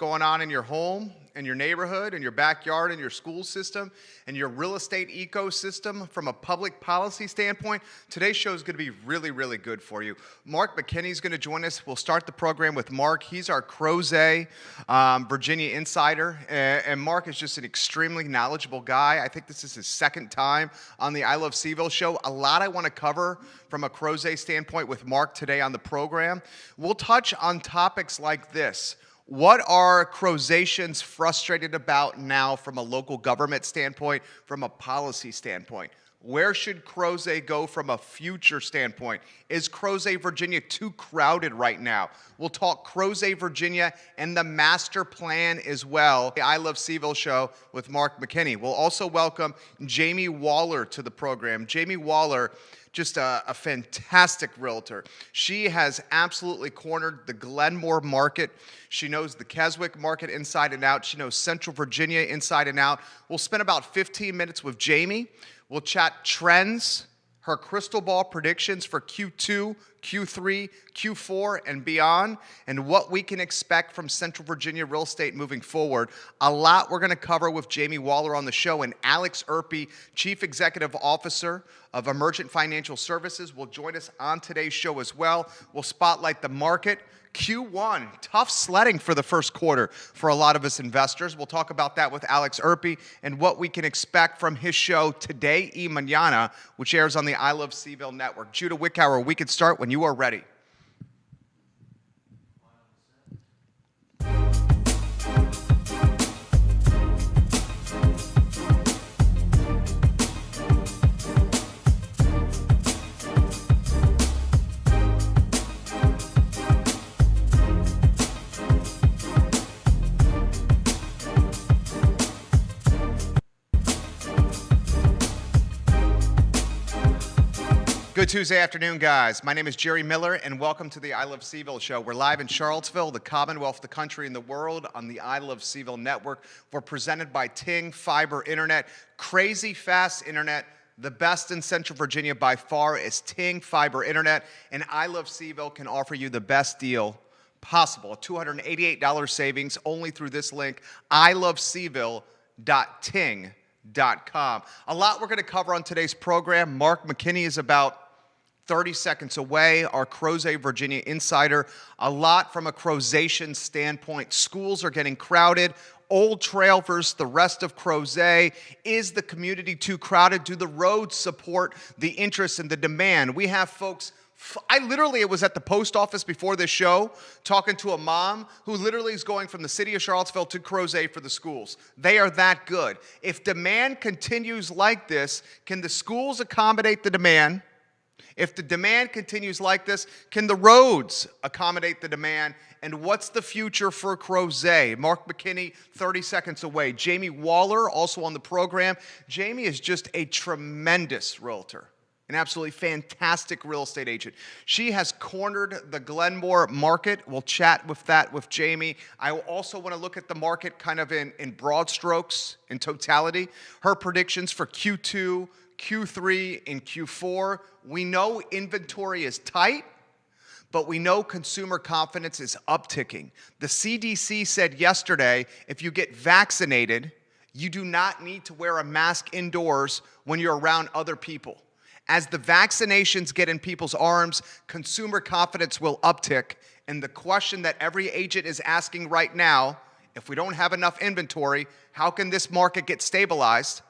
going on in your home, in your neighborhood, in your backyard, in your school system, and your real estate ecosystem from a public policy standpoint, today's show is going to be really, really good for you. Mark McKinney is going to join us. We'll start the program with Mark. He's our Crozet, Virginia insider, and Mark is just an extremely knowledgeable guy. I think this is his second time on the I Love Seville show. A lot I want to cover from a Crozet standpoint with Mark today on the program. We'll touch on topics like this. What are Crozetians frustrated about now from a local government standpoint, from a policy standpoint? Where should Crozet go from a future standpoint? Is Crozet, Virginia too crowded right now? We'll talk Crozet, Virginia and the master plan as well. The I Love Seville show with Mark McKinney. We'll also welcome Jamie Waller to the program. Jamie Waller, just a fantastic realtor. She has absolutely cornered the Glenmore market. She knows the Keswick market inside and out. She knows Central Virginia inside and out. We'll spend about 15 minutes with Jamie. We'll chat trends, her crystal ball predictions for Q2, Q3, Q4, and beyond, and what we can expect from Central Virginia real estate moving forward. A lot we're going to cover with Jamie Waller on the show, and Alex Erpy, Chief Executive Officer of Emergent Financial Services, will join us on today's show as well. We'll spotlight the market. Q1, tough sledding for the first quarter for a lot of us investors. We'll talk about that with Alex Erpy and what we can expect from his show Today y Mañana, which airs on the I Love Seville network. Judah Wickhauer, we can start when you are ready. Good Tuesday afternoon, guys. My name is Jerry Miller, and welcome to the I Love Seville show. We're live in Charlottesville, the Commonwealth, the country, and the world on the I Love Seville network. We're presented by Ting Fiber Internet. Crazy fast internet. The best in Central Virginia by far is Ting Fiber Internet, and I Love Seville can offer you the best deal possible. A $288 savings only through this link, iloveseville.ting.com. A lot we're going to cover on today's program. Mark McKinney is about 30 seconds away, our Crozet, Virginia insider. A lot from a Crozetian standpoint. Schools are getting crowded. Old Trail versus the rest of Crozet. Is the community too crowded? Do the roads support the interest and the demand? We have folks. I literally was at the post office before this show talking to a mom who literally is going from the city of Charlottesville to Crozet for the schools. They are that good. If demand continues like this, can the schools accommodate the demand? If the demand continues like this, can the roads accommodate the demand? And what's the future for Crozet? Mark McKinney, 30 seconds away. Jamie Waller, also on the program. Jamie is just a tremendous realtor. An absolutely fantastic real estate agent. She has cornered the Glenmore market. We'll chat with that with Jamie. I also want to look at the market kind of in broad strokes, in totality. Her predictions for Q2, Q3, and Q4. We know inventory is tight, but we know consumer confidence is upticking. The CDC said yesterday, if you get vaccinated, you do not need to wear a mask indoors when you're around other people. As the vaccinations get in people's arms, consumer confidence will uptick. And the question that every agent is asking right now, if we don't have enough inventory, how can this market get stabilized?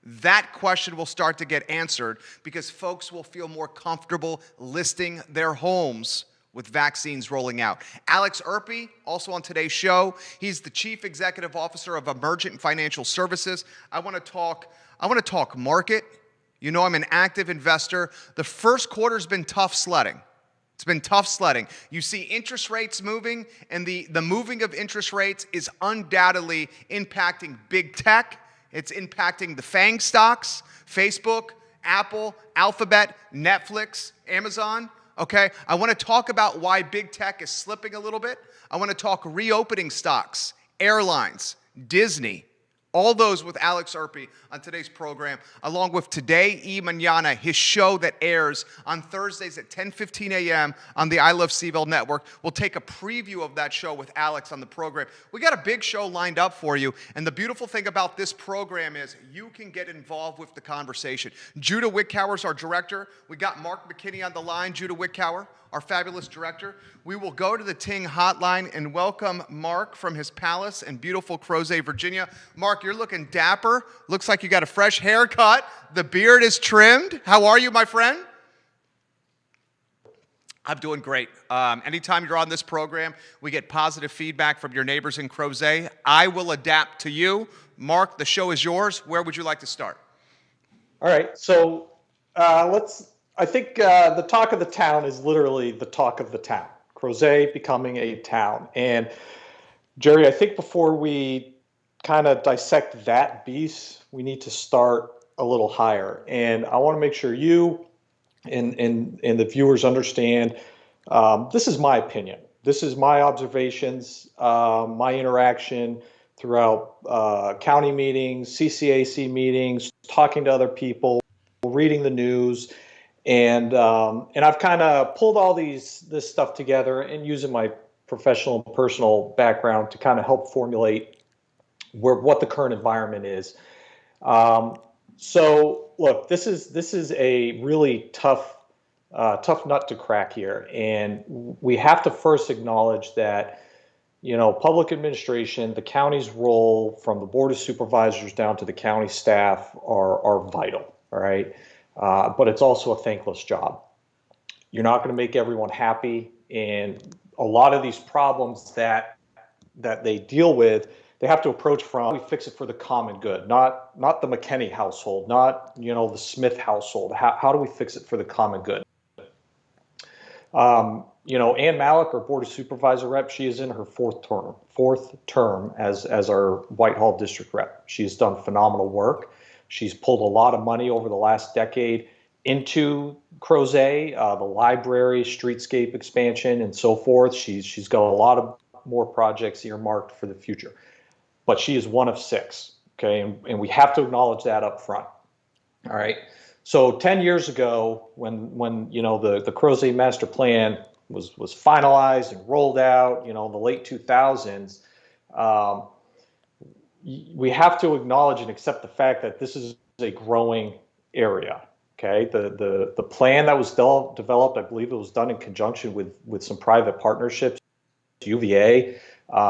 That question will start to get answered because folks will feel more comfortable listing their homes with vaccines rolling out. Alex Erpy, also on today's show, he's the Chief Executive Officer of Emergent Financial Services. I want to talk market. You know I'm an active investor. The first quarter's been tough sledding. It's been tough sledding. You see interest rates moving, and the moving of interest rates is undoubtedly impacting big tech. It's impacting the FANG stocks, Facebook, Apple, Alphabet, Netflix, Amazon. Okay, I want to talk about why big tech is slipping a little bit. I want to talk reopening stocks, airlines, Disney, All those with Alex Erpy on today's program, along with Today y Mañana, his show that airs on Thursdays at 10:15 a.m. on the I Love Seville Network. We'll take a preview of that show with Alex on the program. We got a big show lined up for you, and the beautiful thing about this program is you can get involved with the conversation. Judah Wickower's our director. We got Mark McKinney on the line. Judah Wickower, our fabulous director. We will go to the Ting hotline and welcome Mark from his palace in beautiful Crozet, Virginia. Mark, you're looking dapper. Looks like you got a fresh haircut. The beard is trimmed. How are you, my friend? I'm doing great. Anytime you're on this program, we get positive feedback from your neighbors in Crozet. I will adapt to you. Mark, the show is yours. Where would you like to start? All right. So I think the talk of the town is literally the talk of the town. Crozet becoming a town. And Jerry, I think before we kind of dissect that beast, we need to start a little higher. And I want to make sure you and the viewers understand, this is my opinion. This is my observations, my interaction throughout county meetings, CCAC meetings, talking to other people, reading the news. And I've kind of pulled all this stuff together and using my professional and personal background to kind of help formulate what the current environment is. So look, this is a really tough nut to crack here, and we have to first acknowledge that public administration, the county's role from the board of supervisors down to the county staff are vital. All right. But it's also a thankless job. You're not going to make everyone happy, and a lot of these problems that they deal with, they have to approach from, we fix it for the common good, not the McKinney household, not the Smith household. How do we fix it for the common good? Ann Malik, our board of supervisor rep, she is in her fourth term as our Whitehall district rep. She has done phenomenal work. She's pulled a lot of money over the last decade into Crozet, the library, streetscape expansion, and so forth. She's got a lot of more projects earmarked for the future. But she is one of six, okay? And we have to acknowledge that up front, all right? So 10 years ago, when the Crozet master plan was finalized and rolled out, in the late 2000s, we have to acknowledge and accept the fact that this is a growing area. Okay, the plan that was developed, I believe it was done in conjunction with some private partnerships, UVA,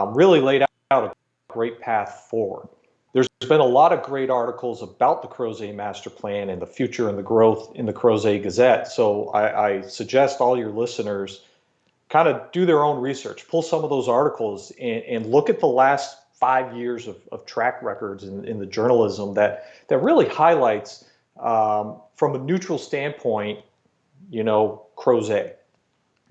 really laid out a great path forward. There's been a lot of great articles about the Crozet master plan and the future and the growth in the Crozet Gazette. So I suggest all your listeners kind of do their own research, pull some of those articles and look at the last 5 years of track records in the journalism that really highlights, from a neutral standpoint, Crozet.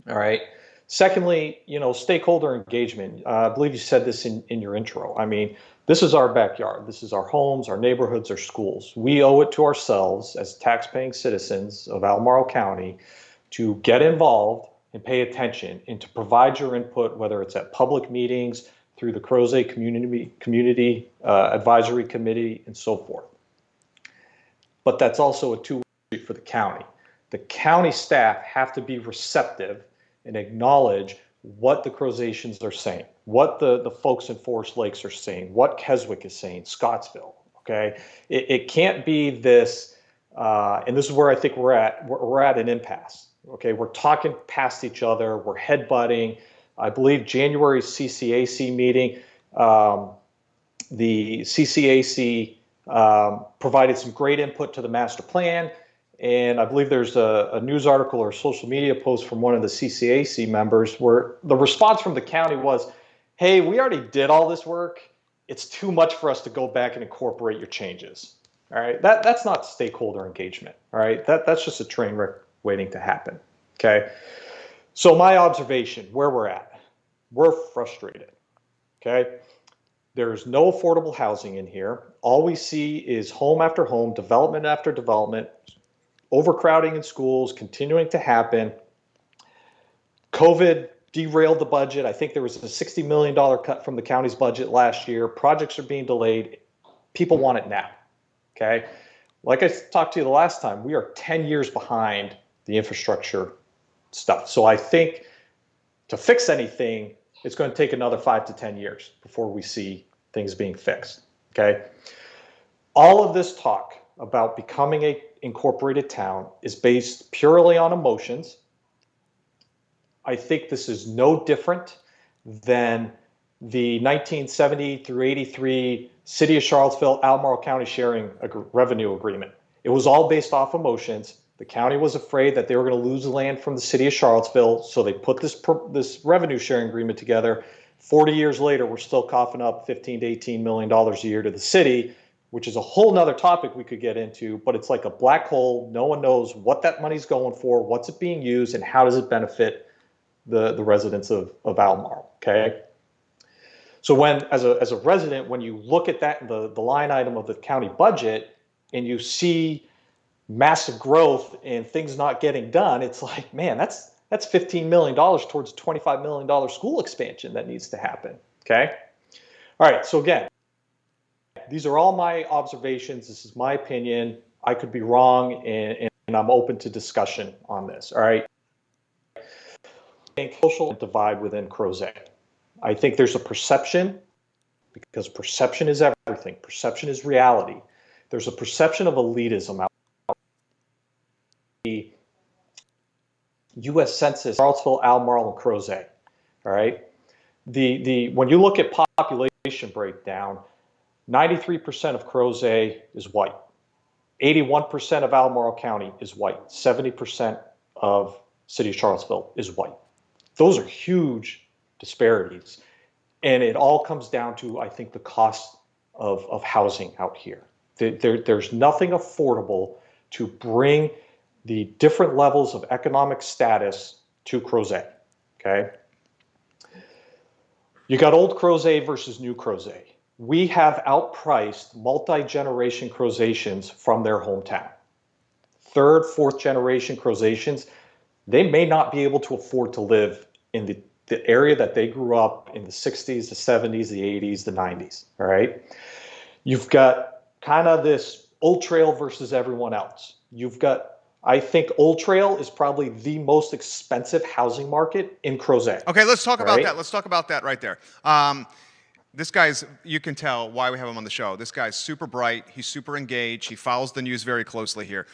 All right. Secondly, stakeholder engagement. I believe you said this in your intro. I mean, this is our backyard. This is our homes, our neighborhoods, our schools. We owe it to ourselves as taxpaying citizens of Albemarle County to get involved and pay attention and to provide your input, whether it's at public meetings, through the Crozet Community Advisory Committee, and so forth. But that's also a two-way street for the county. The county staff have to be receptive and acknowledge what the Crozetians are saying, what the folks in Forest Lakes are saying, what Keswick is saying, Scottsville. Okay, it can't be this, and this is where I think we're at an impasse. Okay, we're talking past each other, we're headbutting. I believe January CCAC meeting, the CCAC provided some great input to the master plan. And I believe there's a news article or a social media post from one of the CCAC members where the response from the county was, hey, we already did all this work. It's too much for us to go back and incorporate your changes. All right, that's not stakeholder engagement. All right, that's just a train wreck waiting to happen. Okay. So my observation, where we're frustrated, okay? There's no affordable housing in here. All we see is home after home, development after development, overcrowding in schools continuing to happen. COVID derailed the budget. I think there was a $60 million cut from the county's budget last year. Projects are being delayed. People want it now. Okay. Like I talked to you the last time, we are 10 years behind the infrastructure stuff. So I think to fix anything, it's going to take another 5 to 10 years before we see things being fixed. Okay. All of this talk about becoming an incorporated town is based purely on emotions. I think this is no different than the 1970 through 83 City of Charlottesville, Albemarle County sharing revenue agreement. It was all based off emotions. The county was afraid that they were going to lose land from the City of Charlottesville, so they put this revenue sharing agreement together. 40 years later, we're still coughing up $15 to $18 million a year to the city, which is a whole nother topic we could get into, but it's like a black hole. No one knows what that money's going for, what's it being used, and how does it benefit the residents of Albemarle, okay? So when, as a resident, when you look at that, the line item of the county budget, and you see massive growth and things not getting done, it's like, man, that's $15 million towards a $25 million school expansion that needs to happen, okay? All right, so again, these are all my observations. This is my opinion. I could be wrong, and I'm open to discussion on this, all right? I think social divide within Crozet. I think there's a perception, because perception is everything. Perception is reality. There's a perception of elitism out the U.S. Census, Charlottesville, Albemarle, and Crozet. All right. When you look at population breakdown, 93% of Crozet is white. 81% of Albemarle County is white. 70% of City of Charlottesville is white. Those are huge disparities. And it all comes down to, I think, the cost of housing out here. There's nothing affordable to bring the different levels of economic status to Crozet, okay? You got old Crozet versus new Crozet. We have outpriced multi-generation Crozetians from their hometown. Third, fourth generation Crozetians, they may not be able to afford to live in the area that they grew up in the 60s, the 70s, the 80s, the 90s, all right? You've got kind of this Old Trail versus everyone else. You've got, I think Old Trail is probably the most expensive housing market in Crozet. Okay, let's talk about that. Let's talk about that right there. This guy's, you can tell why we have him on the show. This guy's super bright. He's super engaged. He follows the news very closely here.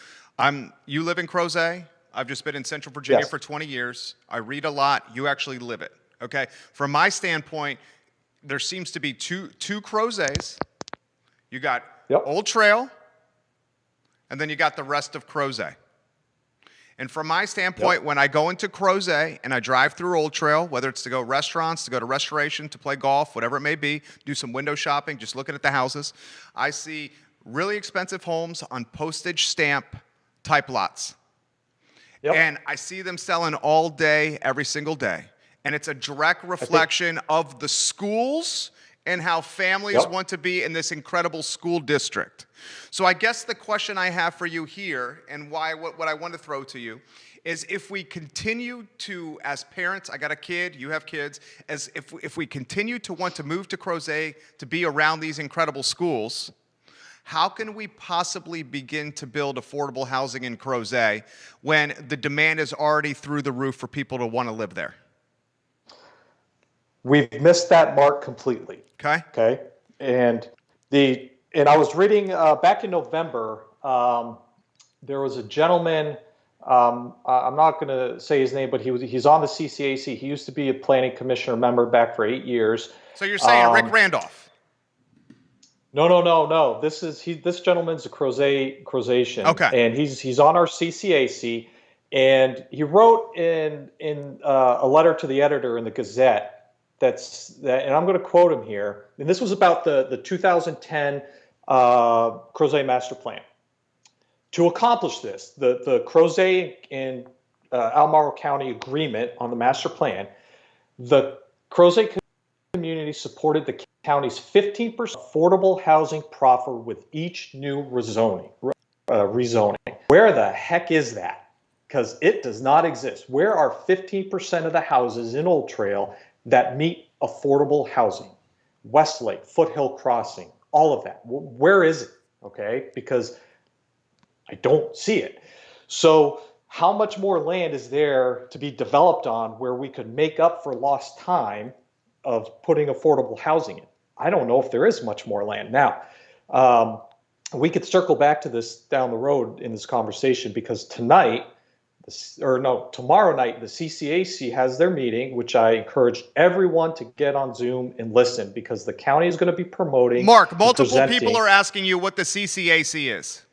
You live in Crozet. I've just been in Central Virginia for 20 years. I read a lot. You actually live it, okay? From my standpoint, there seems to be two Crozets. You got Old Trail, and then you got the rest of Crozet. And from my standpoint, when I go into Crozet and I drive through Old Trail, whether it's to go restaurants, to go to restoration, to play golf, whatever it may be, do some window shopping, just looking at the houses, I see really expensive homes on postage stamp type lots. And I see them selling all day, every single day. And it's a direct reflection of the schools and how families want to be in this incredible school district. So I guess the question I have for you here, and what I want to throw to you, is if we continue to, as parents, I got a kid, you have kids, as if we continue to want to move to Crozet to be around these incredible schools, how can we possibly begin to build affordable housing in Crozet when the demand is already through the roof for people to want to live there? We've missed that mark completely. Okay. Okay. And I was reading back in November, there was a gentleman, I'm not going to say his name, but he's on the CCAC. He used to be a planning commissioner member back for 8 years. So you're saying Rick Randolph? No. This gentleman's a Crozetian. Okay. And he's on our CCAC, and he wrote in a letter to the editor in the Gazette and I'm going to quote him here. And this was about the 2010 Crozet Master Plan. To accomplish this, the Crozet and Albemarle County agreement on the master plan, the Crozet community supported the county's 15% affordable housing proffer with each new rezoning. Where the heck is that? Because it does not exist. Where are 15% of the houses in Old Trail that meet affordable housing? Westlake, Foothill Crossing, all of that. Where is it? Okay, because I don't see it. So how much more land is there to be developed on where we could make up for lost time of putting affordable housing in? I don't know if there is much more land. Now, we could circle back to this down the road in this conversation, because tomorrow night, the CCAC has their meeting, which I encourage everyone to get on Zoom and listen, because the county is going to be promoting. Mark, multiple presenting. people are asking you what the CCAC is.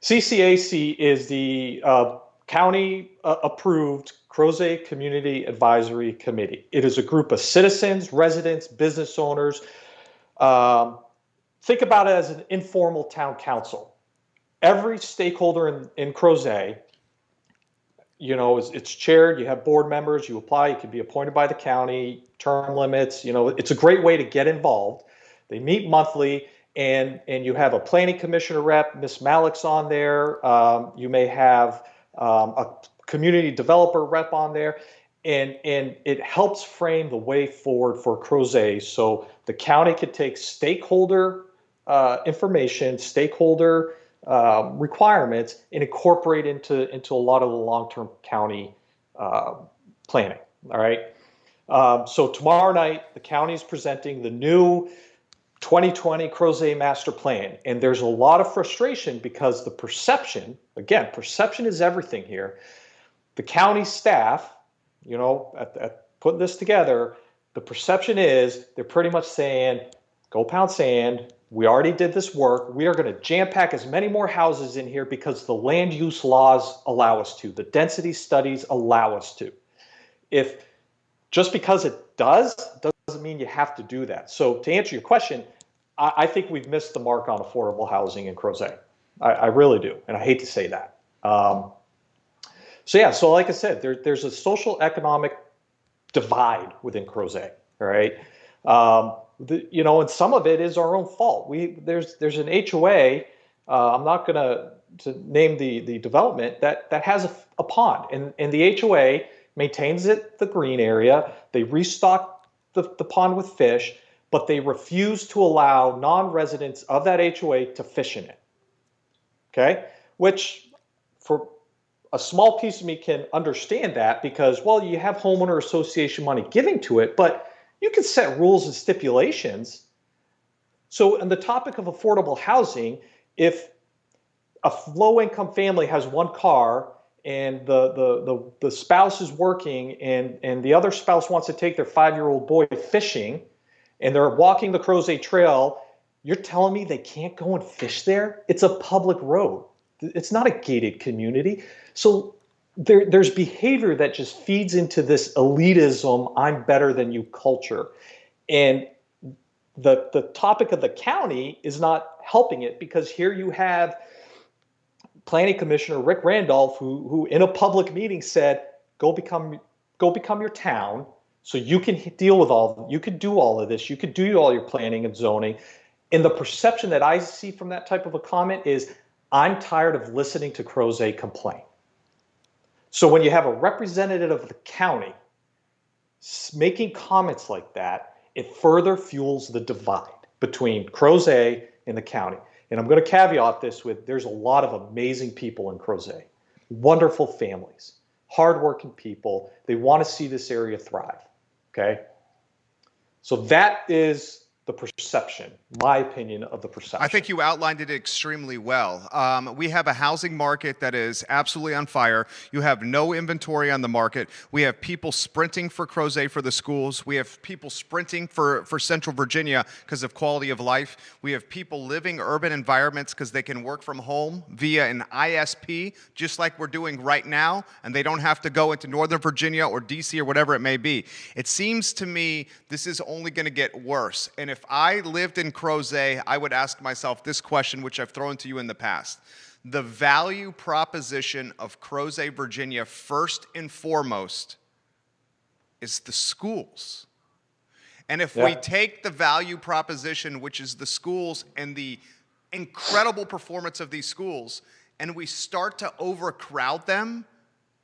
CCAC is the county approved Crozet Community Advisory Committee. It is a group of citizens, residents, business owners. Think about it as an informal town council. Every stakeholder in Crozet, it's chaired. You have board members. You apply. You can be appointed by the county. Term limits. It's a great way to get involved. They meet monthly, and you have a planning commissioner rep. Miss Malik's on there. You may have a community developer rep on there, and it helps frame the way forward for Crozet, so the county could take stakeholder information, stakeholder requirements, and incorporate into a lot of the long-term county planning. All right. So tomorrow night, the county is presenting the new 2020 Crozet Master Plan, and there's a lot of frustration because the perception is everything here. The county staff, at putting this together, the perception is they're pretty much saying, go pound sand. We already did this work. We are going to jam pack as many more houses in here because the land use laws allow us to. The density studies allow us to. If just because it doesn't mean you have to do that. So to answer your question, I think we've missed the mark on affordable housing in Crozet. I really do, and I hate to say that. So like I said, there's a social economic divide within Crozet. All right. And some of it is our own fault. There's an HOA. I'm not going to name the development that has a pond, and the HOA maintains the green area. They restock the pond with fish, but they refuse to allow non-residents of that HOA to fish in it. Okay, which for a small piece of me can understand that, because, well, you have homeowner association money giving to it, but you can set rules and stipulations. So on the topic of affordable housing, if a low-income family has one car and the spouse is working and the other spouse wants to take their 5-year-old boy fishing and they're walking the Crozet Trail, you're telling me they can't go and fish there? It's a public road. It's not a gated community. So there's behavior that just feeds into this elitism, I'm better than you culture. And the topic of the county is not helping it, because here you have Planning Commissioner Rick Randolph, who in a public meeting said, go become your town, so you can deal with you could do all of this, you could do all your planning and zoning. And the perception that I see from that type of a comment is, I'm tired of listening to Crozet complain. So when you have a representative of the county making comments like that, it further fuels the divide between Crozet and the county. And I'm going to caveat this with, there's a lot of amazing people in Crozet, wonderful families, hardworking people. They want to see this area thrive. Okay. So that is the perception, my opinion of the perception. I think you outlined it extremely well. We have a housing market that is absolutely on fire. You have no inventory on the market. We have people sprinting for Crozet for the schools. We have people sprinting for Central Virginia because of quality of life. We have people living urban environments because they can work from home via an ISP, just like we're doing right now, and they don't have to go into Northern Virginia or DC or whatever it may be. It seems to me this is only going to get worse. And if I lived in Crozet, I would ask myself this question, which I've thrown to you in the past. The value proposition of Crozet, Virginia, first and foremost, is the schools. And if we take the value proposition, which is the schools and the incredible performance of these schools, and we start to overcrowd them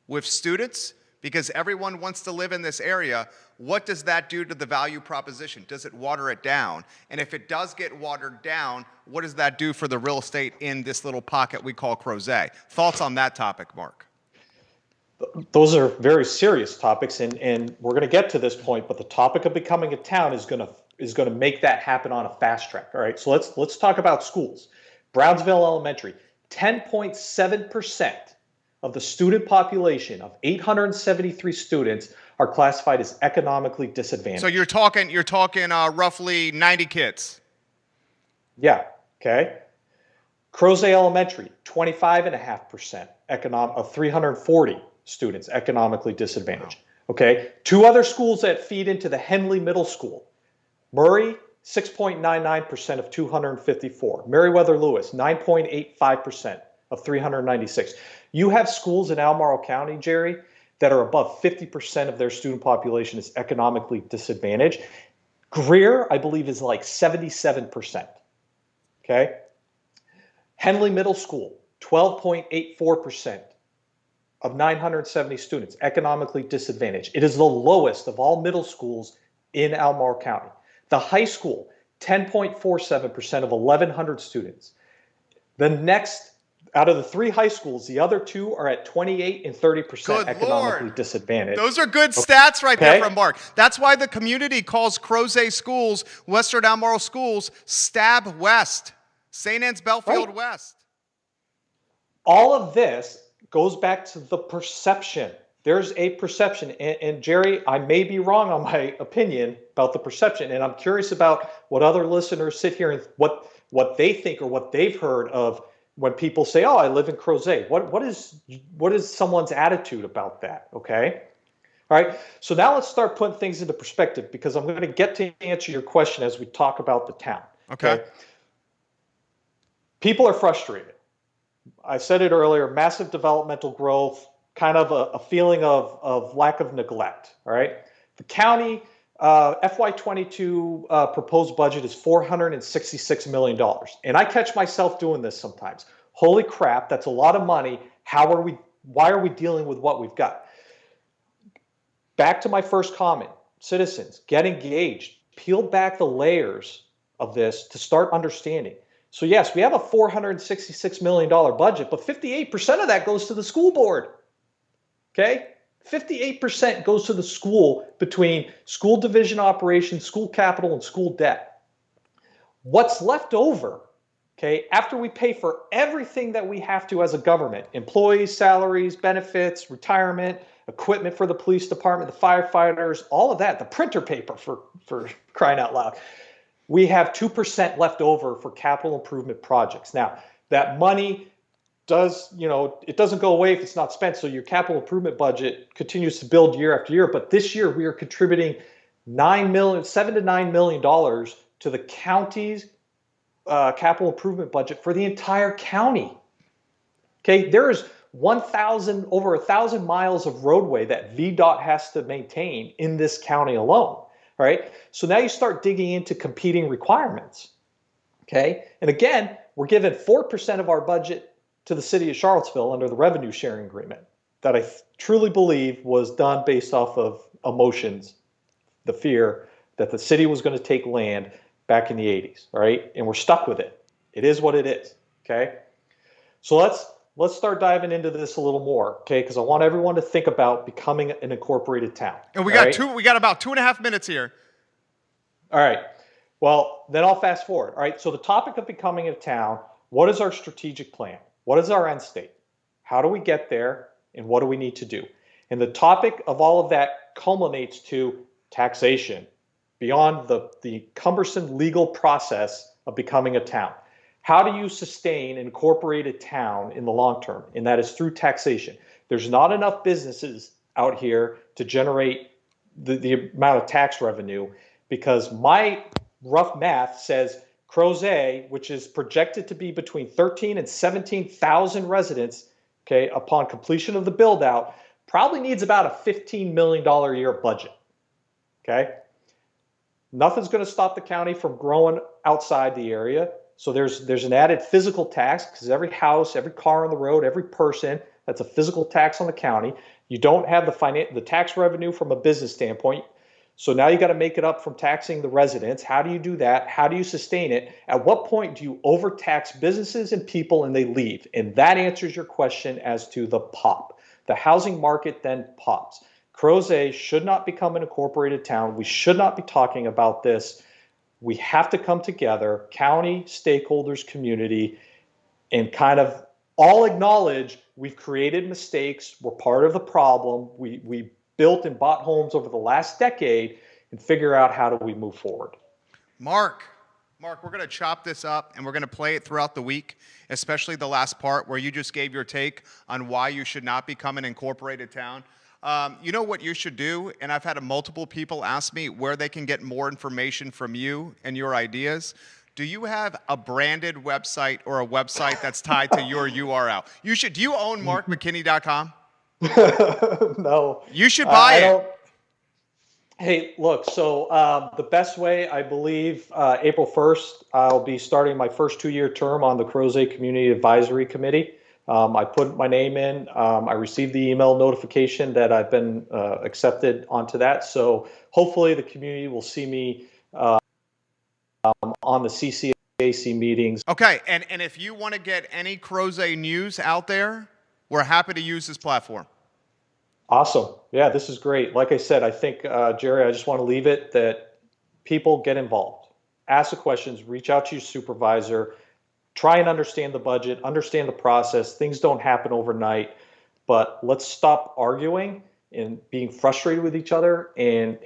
with students, because everyone wants to live in this area. What does that do to the value proposition? Does it water it down? And if it does get watered down, what does that do for the real estate in this little pocket we call Crozet? Thoughts on that topic, Mark? Those are very serious topics, and we're going to get to this point, but the topic of becoming a town is going to make that happen on a fast track. All right, so let's talk about schools. Brownsville Elementary, 10.7% of the student population of 873 students are classified as economically disadvantaged. So you're talking roughly 90 kids. Yeah. Okay. Crozet Elementary, 25.5% of 340 students economically disadvantaged. Wow. Okay. Two other schools that feed into the Henley Middle School. Murray, 6.99% of 254. Meriwether Lewis, 9.85% of 396. You have schools in Albemarle County, Jerry, that are above 50% of their student population is economically disadvantaged. Greer, I believe, is like 77%. Okay. Henley Middle School, 12.84% of 970 students economically disadvantaged. It is the lowest of all middle schools in Albemarle County. The high school, 10.47% of 1,100 students. The next, out of the three high schools, the other two are at 28 and 30% economically disadvantaged. Those are good stats right there from Mark. That's why the community calls Crozet schools, Western Albemarle schools, Stab West, St. Anne's Belfield West. All of this goes back to the perception. There's a perception. And Jerry, I may be wrong on my opinion about the perception. And I'm curious about what other listeners sit here and what they think or what they've heard of when people say, oh, I live in Crozet. What is someone's attitude about that? Okay. All right. So now let's start putting things into perspective, because I'm going to get to answer your question as we talk about the town. Okay. People are frustrated. I said it earlier, massive developmental growth, kind of a feeling of lack of neglect. All right. The county FY22 proposed budget is $466 million. And I catch myself doing this sometimes. Holy crap, that's a lot of money. Why are we dealing with what we've got? Back to my first comment, citizens, get engaged, peel back the layers of this to start understanding. So yes, we have a $466 million budget, but 58% of that goes to the school board. Okay? 58% goes to the school between school division operations, school capital, and school debt. What's left over, okay, after we pay for everything that we have to as a government, employees, salaries, benefits, retirement, equipment for the police department, the firefighters, all of that, the printer paper for crying out loud, we have 2% left over for capital improvement projects. Now, that money it doesn't go away if it's not spent. So your capital improvement budget continues to build year after year. But this year we are contributing $7 to $9 million to the county's capital improvement budget for the entire county. Okay, there is over 1,000 miles of roadway that VDOT has to maintain in this county alone. All right. So now you start digging into competing requirements. Okay, and again, we're given 4% of our budget to the city of Charlottesville under the revenue sharing agreement that I truly believe was done based off of emotions, the fear that the city was going to take land back in the 80s, all right? And we're stuck with it. It is what it is, okay? So let's start diving into this a little more, okay? Because I want everyone to think about becoming an incorporated town. And we got about 2.5 minutes here. All right. Well, then I'll fast forward. All right. So the topic of becoming a town, what is our strategic plan? What is our end state? How do we get there? And what do we need to do? And the topic of all of that culminates to taxation beyond the cumbersome legal process of becoming a town. How do you sustain and incorporate a town in the long term? And that is through taxation. There's not enough businesses out here to generate the amount of tax revenue, because my rough math says Crozet, which is projected to be between 13 and 17,000 residents, okay, upon completion of the build out, probably needs about a $15 million a year budget. Okay. Nothing's going to stop the county from growing outside the area. So there's an added physical tax, because every house, every car on the road, every person, that's a physical tax on the county. You don't have the tax revenue from a business standpoint. So now you got to make it up from taxing the residents. How do you do that? How do you sustain it? At what point do you overtax businesses and people and they leave? And that answers your question as to the pop. The housing market then pops. Crozet should not become an incorporated town. We should not be talking about this. We have to come together, county, stakeholders, community, and kind of all acknowledge we've created mistakes. We're part of the problem. We built and bought homes over the last decade and figure out how do we move forward. Mark, we're going to chop this up and we're going to play it throughout the week, especially the last part where you just gave your take on why you should not become an incorporated town. You know what you should do? And I've had multiple people ask me where they can get more information from you and your ideas. Do you have a branded website or a website that's tied to your URL? You should. Do you own markmckinney.com? No. You should buy it. Hey, look, so the best way, I believe, April 1st, I'll be starting my first 2-year term on the Crozet Community Advisory Committee. I put my name in. I received the email notification that I've been accepted onto that. So hopefully the community will see me on the CCAC meetings. Okay, and if you want to get any Crozet news out there, we're happy to use this platform. Awesome. Yeah, this is great. Like I said, I think, Jerry, I just want to leave it that people get involved. Ask the questions, reach out to your supervisor, try and understand the budget, understand the process. Things don't happen overnight, but let's stop arguing and being frustrated with each other. And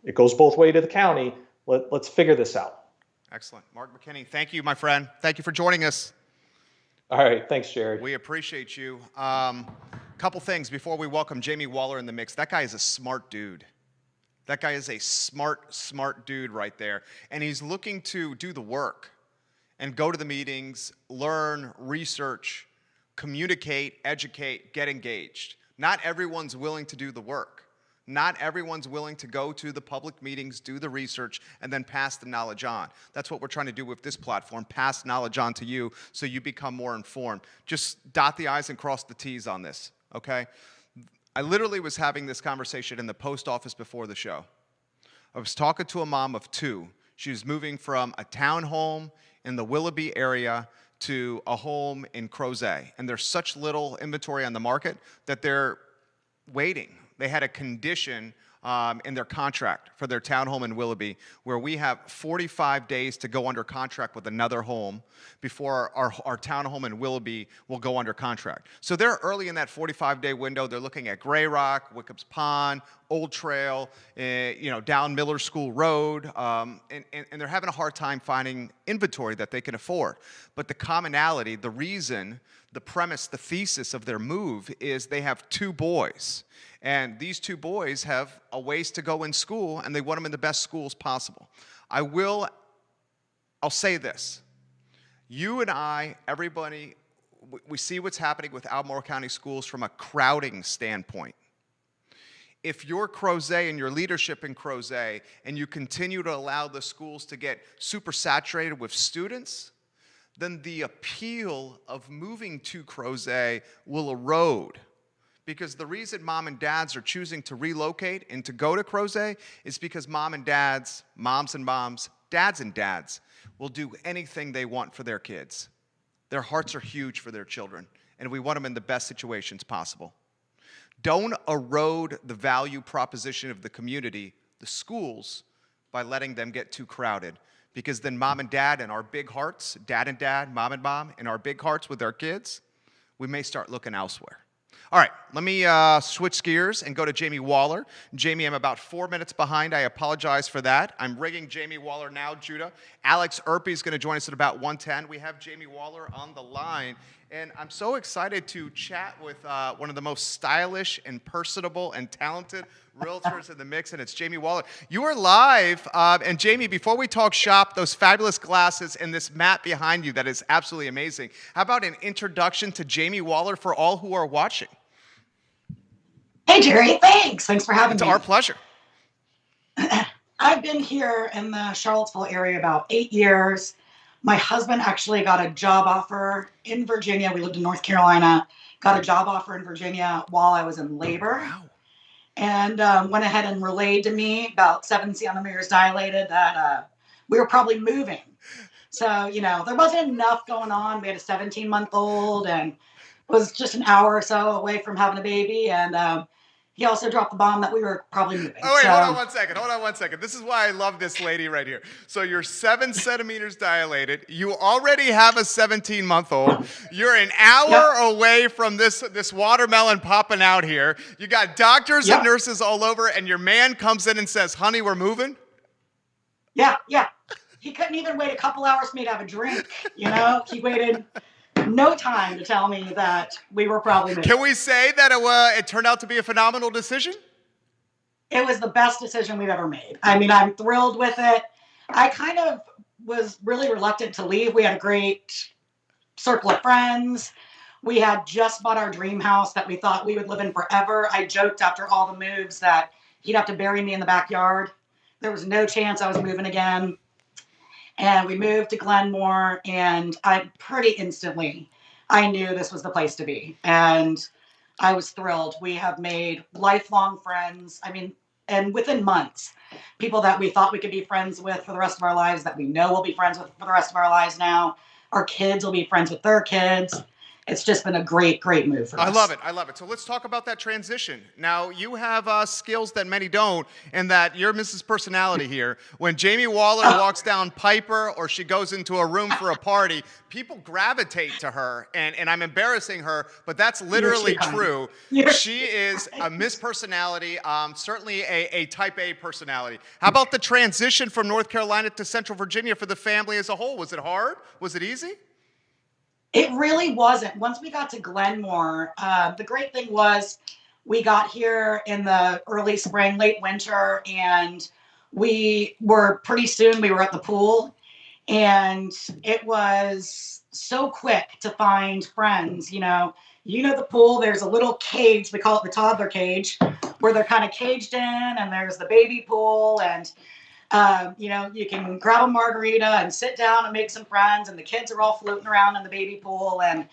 it goes both ways to the county. Let's figure this out. Excellent. Mark McKinney, thank you, my friend. Thank you for joining us. All right. Thanks, Jerry. We appreciate you. Couple things before we welcome Jamie Waller in the mix. That guy is a smart dude. That guy is a smart dude right there. And he's looking to do the work and go to the meetings, learn, research, communicate, educate, get engaged. Not everyone's willing to do the work. Not everyone's willing to go to the public meetings, do the research, and then pass the knowledge on. That's what we're trying to do with this platform, pass knowledge on to you so you become more informed. Just dot the I's and cross the T's on this, okay? I literally was having this conversation in the post office before the show. I was talking to a mom of 2. She was moving from a townhome in the Willoughby area to a home in Crozet. And there's such little inventory on the market that they're waiting. They had a condition in their contract for their townhome in Willoughby where we have 45 days to go under contract with another home before our townhome in Willoughby will go under contract. So they're early in that 45-day window. They're looking at Gray Rock, Wickham's Pond, Old Trail, down Miller School Road, and they're having a hard time finding inventory that they can afford. But the commonality, the reason, the premise, the thesis of their move is they have 2 boys. And these 2 boys have a ways to go in school, and they want them in the best schools possible. I'll say this. You and I, everybody, we see what's happening with Albemarle County schools from a crowding standpoint. If you're Crozet and your leadership in Crozet, and you continue to allow the schools to get super saturated with students, then the appeal of moving to Crozet will erode. Because the reason mom and dads are choosing to relocate and to go to Crozet is because moms and dads, dads and dads will do anything they want for their kids. Their hearts are huge for their children, and we want them in the best situations possible. Don't erode the value proposition of the community, the schools, by letting them get too crowded. Because then mom and dad and our big hearts, dad and dad, mom and mom, and our big hearts with our kids, we may start looking elsewhere. All right, let me switch gears and go to Jamie Waller. Jamie, I'm about 4 minutes behind. I apologize for that. I'm rigging Jamie Waller now, Judah. Alex Erpe is going to join us at about 1:10. We have Jamie Waller on the line, and I'm so excited to chat with one of the most stylish and personable and talented realtors in the mix, and it's Jamie Waller. You are live, and Jamie, before we talk shop, those fabulous glasses and this mat behind you that is absolutely amazing. How about an introduction to Jamie Waller for all who are watching? Hey, Jerry, thanks. Thanks for having me. It's our pleasure. I've been here in the Charlottesville area about 8 years. My husband actually got a job offer in Virginia. We lived in North Carolina, got a job offer in Virginia while I was in labor, Wow. and went ahead and relayed to me about 7 centimeters dilated that we were probably moving. So, there wasn't enough going on. We had a 17-month-old and was just an hour or so away from having a baby. And he also dropped the bomb that we were probably moving. Oh, wait, hold on one second. Hold on one second. This is why I love this lady right here. So you're 7 centimeters dilated. You already have a 17-month-old. You're an hour away from this watermelon popping out here. You got doctors and nurses all over, and your man comes in and says, honey, we're moving? Yeah. He couldn't even wait a couple hours for me to have a drink. He waited no time to tell me that we were probably moving. Can we say that it turned out to be a phenomenal decision? It was the best decision we've ever made. I mean, I'm thrilled with it. I kind of was really reluctant to leave. We had a great circle of friends. We had just bought our dream house that we thought we would live in forever. I joked after all the moves that he'd have to bury me in the backyard. There was no chance I was moving again. And we moved to Glenmore, and I pretty instantly, I knew this was the place to be. And I was thrilled. We have made lifelong friends. I mean, and within months, people that we thought we could be friends with for the rest of our lives, that we know we'll be friends with for the rest of our lives now. Our kids will be friends with their kids. It's just been a great, great move for us. I love it. I love it. So let's talk about that transition. Now, you have skills that many don't, and that you're Mrs. Personality here. When Jamie Waller walks down Piper or she goes into a room for a party, people gravitate to her, and I'm embarrassing her, but that's literally true. She is a Miss Personality, certainly a type A personality. How about the transition from North Carolina to Central Virginia for the family as a whole? Was it hard? Was it easy? It really wasn't. Once we got to Glenmore, the great thing was we got here in the early spring, late winter, and we were at the pool. And it was so quick to find friends. The pool, there's a little cage, we call it the toddler cage, where they're kind of caged in, and there's the baby pool, and you can grab a margarita and sit down and make some friends, and the kids are all floating around in the baby pool. And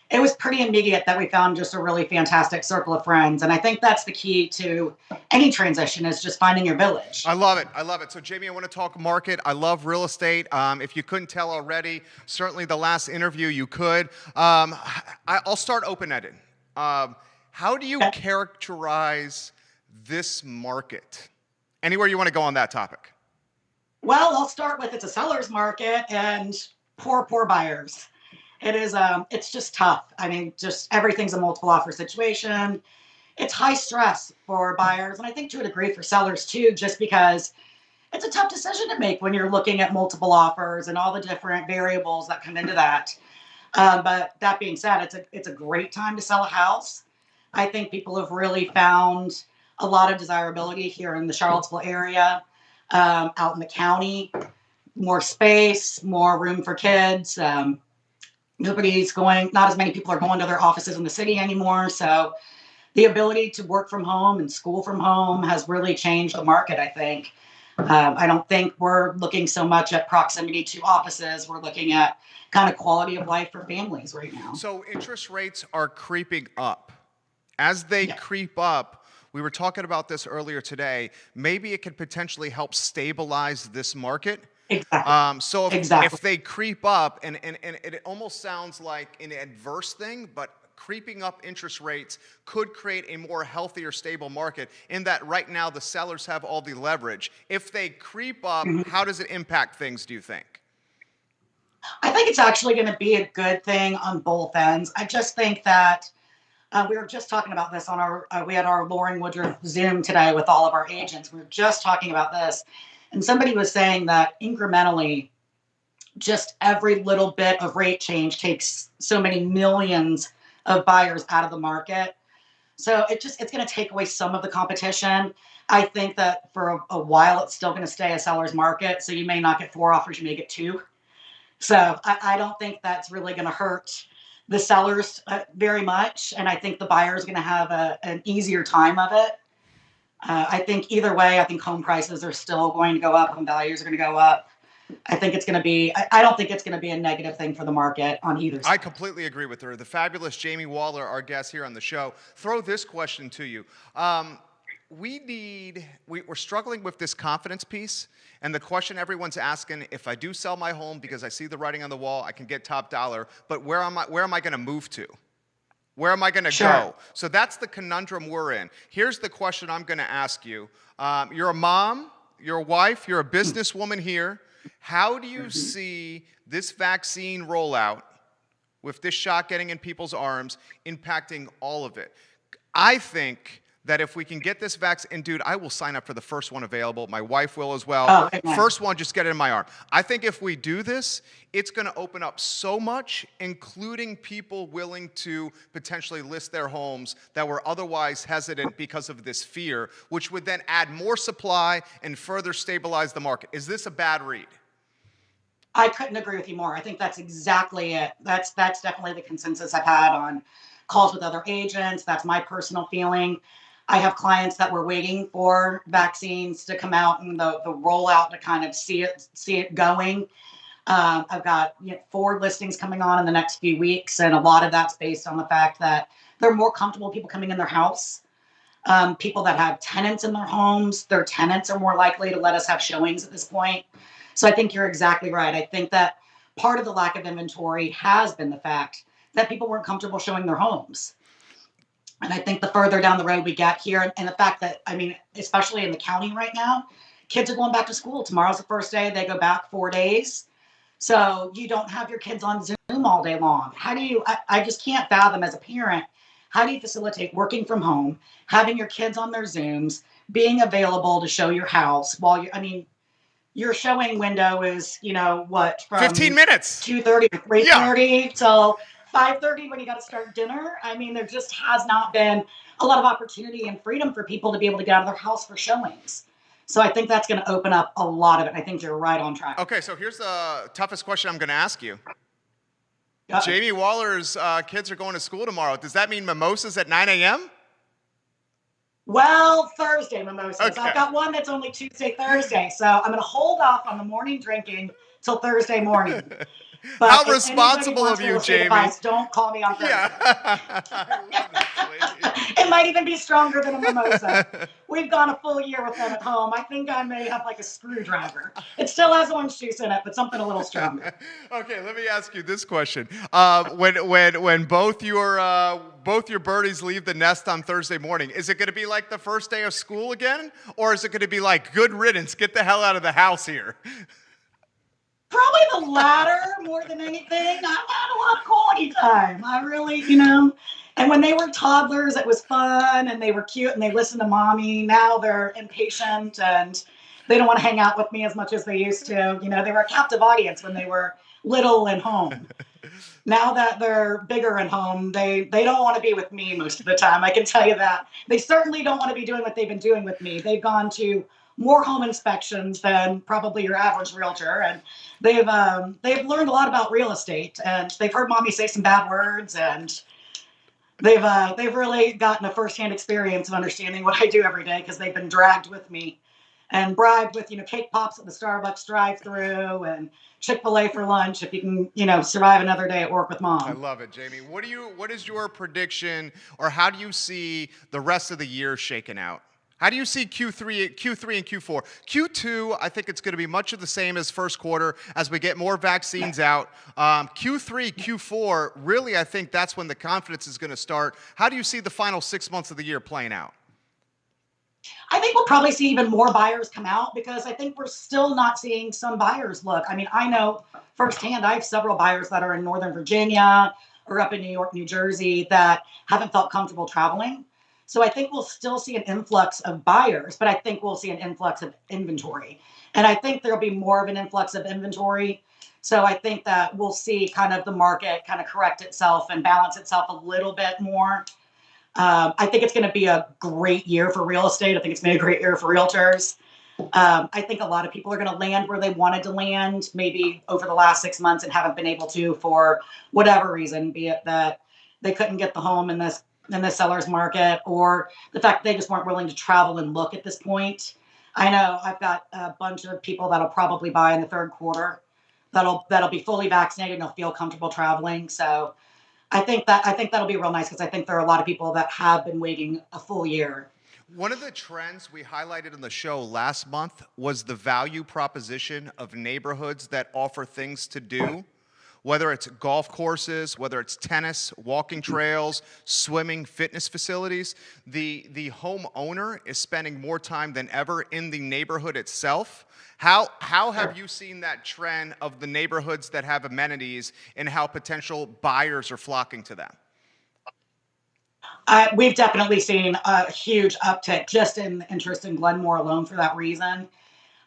it was pretty immediate that we found just a really fantastic circle of friends. And I think that's the key to any transition, is just finding your village. I love it. I love it. So, Jamie, I want to talk market. I love real estate. If you couldn't tell already, certainly the last interview you could. I'll start open-ended. How do you characterize this market? Anywhere you want to go on that topic? Well, I'll start with it's a seller's market and poor buyers. It is, it's just tough. I mean, just everything's a multiple offer situation. It's high stress for buyers, and I think to a degree for sellers too, just because it's a tough decision to make when you're looking at multiple offers and all the different variables that come into that. But that being said, it's a great time to sell a house. I think people have really found a lot of desirability here in the Charlottesville area. Out in the county, more space, more room for kids. Not as many people are going to their offices in the city anymore. So the ability to work from home and school from home has really changed the market, I think. I don't think we're looking so much at proximity to offices. We're looking at kind of quality of life for families right now. So interest rates are creeping up. As they creep up, we were talking about this earlier today. Maybe it could potentially help stabilize this market. Exactly. If they creep up, and it almost sounds like an adverse thing, but creeping up interest rates could create a more healthier, stable market, in that right now the sellers have all the leverage. If they creep up, how does it impact things, do you think? I think it's actually going to be a good thing on both ends. I just think that we were just talking about this on we had our Lauren Woodruff Zoom today with all of our agents. We were just talking about this, and somebody was saying that incrementally, just every little bit of rate change takes so many millions of buyers out of the market. So it's going to take away some of the competition. I think that for a while, it's still going to stay a seller's market. So you may not get 4 offers, you may get 2. So I don't think that's really going to hurt the sellers very much. And I think the buyers are going to have an easier time of it. I think either way, I think home prices are still going to go up and values are going to go up. I think it's going to be, I don't think it's going to be a negative thing for the market on either side. I completely agree with her. The fabulous Jamie Waller, our guest here on the show, throw this question to you. We're struggling with this confidence piece, and the question everyone's asking: if I do sell my home because I see the writing on the wall, I can get top dollar, but where am I going to move to? Where am I going to go? So that's the conundrum we're in. Here's the question I'm going to ask you. You're a mom, you're a wife, you're a businesswoman here. How do you see this vaccine rollout, with this shot getting in people's arms, impacting all of it? I think that if we can get this vaccine, and dude, I will sign up for the first one available. My wife will as well. First one, just get it in my arm. I think if we do this, it's going to open up so much, including people willing to potentially list their homes that were otherwise hesitant because of this fear, which would then add more supply and further stabilize the market. Is this a bad read? I couldn't agree with you more. I think that's exactly it. That's definitely the consensus I've had on calls with other agents. That's my personal feeling. I have clients that were waiting for vaccines to come out and the rollout to kind of see it going. I've got 4 listings coming on in the next few weeks, and a lot of that's based on the fact that they're more comfortable people coming in their house. People that have tenants in their homes, their tenants are more likely to let us have showings at this point. So I think you're exactly right. I think that part of the lack of inventory has been the fact that people weren't comfortable showing their homes. And I think the further down the road we get here, and the fact that, I mean, especially in the county right now, kids are going back to school. Tomorrow's the first day. They go back 4 days. So you don't have your kids on Zoom all day long. How do you, I just can't fathom as a parent, how do you facilitate working from home, having your kids on their Zooms, being available to show your house while your showing window is, from 15 minutes, 2:30 to 3:30 till 5:30 when you got to start dinner. I mean, there just has not been a lot of opportunity and freedom for people to be able to get out of their house for showings. So I think that's going to open up a lot of it. I think you're right on track. Okay, so here's the toughest question I'm going to ask you. Jamie Waller's kids are going to school tomorrow. Does that mean mimosas at 9 a.m.? Well, Thursday mimosas. Okay. I've got one that's only Tuesday, Thursday. So I'm going to hold off on the morning drinking till Thursday morning. But how responsible of you, Jamie. Advice, don't call me on Thursday. Yeah. It might even be stronger than a mimosa. We've gone a full year with them at home. I think I may have like a screwdriver. It still has orange juice in it, but something a little stronger. Okay, let me ask you this question. When both your birdies leave the nest on Thursday morning, is it going to be like the first day of school again? Or is it going to be like, good riddance, get the hell out of the house here? Probably the latter more than anything. I've had a lot of quality time. I really, and when they were toddlers, it was fun and they were cute and they listened to mommy. Now they're impatient and they don't want to hang out with me as much as they used to. They were a captive audience when they were little and home. Now that they're bigger and home, they don't want to be with me most of the time. I can tell you that. They certainly don't want to be doing what they've been doing with me. They've gone to more home inspections than probably your average realtor, and they've learned a lot about real estate, and they've heard mommy say some bad words, and they've really gotten a firsthand experience of understanding what I do every day because they've been dragged with me and bribed with cake pops at the Starbucks drive-through and Chick-fil-A for lunch if you can survive another day at work with mom. I love it, Jamie. What is your prediction, or how do you see the rest of the year shaking out? How do you see Q3 and Q4? Q2, I think it's going to be much of the same as first quarter as we get more vaccines out. Q3, Q4, really, I think that's when the confidence is going to start. How do you see the final 6 months of the year playing out? I think we'll probably see even more buyers come out because I think we're still not seeing some buyers look. I mean, I know firsthand, I have several buyers that are in Northern Virginia or up in New York, New Jersey that haven't felt comfortable traveling. So I think we'll still see an influx of buyers, but I think we'll see an influx of inventory. And I think there'll be more of an influx of inventory. So I think that we'll see kind of the market kind of correct itself and balance itself a little bit more. I think it's going to be a great year for real estate. I think it's been a great year for realtors. I think a lot of people are going to land where they wanted to land maybe over the last 6 months and haven't been able to for whatever reason, be it that they couldn't get the home in the seller's market or the fact they just weren't willing to travel and look at this point. I know I've got a bunch of people that'll probably buy in the third quarter. That'll be fully vaccinated and they'll feel comfortable traveling. So I think that'll be real nice because I think there are a lot of people that have been waiting a full year. One of the trends we highlighted on the show last month was the value proposition of neighborhoods that offer things to do, whether it's golf courses, whether it's tennis, walking trails, swimming, fitness facilities. The homeowner is spending more time than ever in the neighborhood itself. How have you seen that trend of the neighborhoods that have amenities and how potential buyers are flocking to them? We've definitely seen a huge uptick just in interest in Glenmore alone for that reason.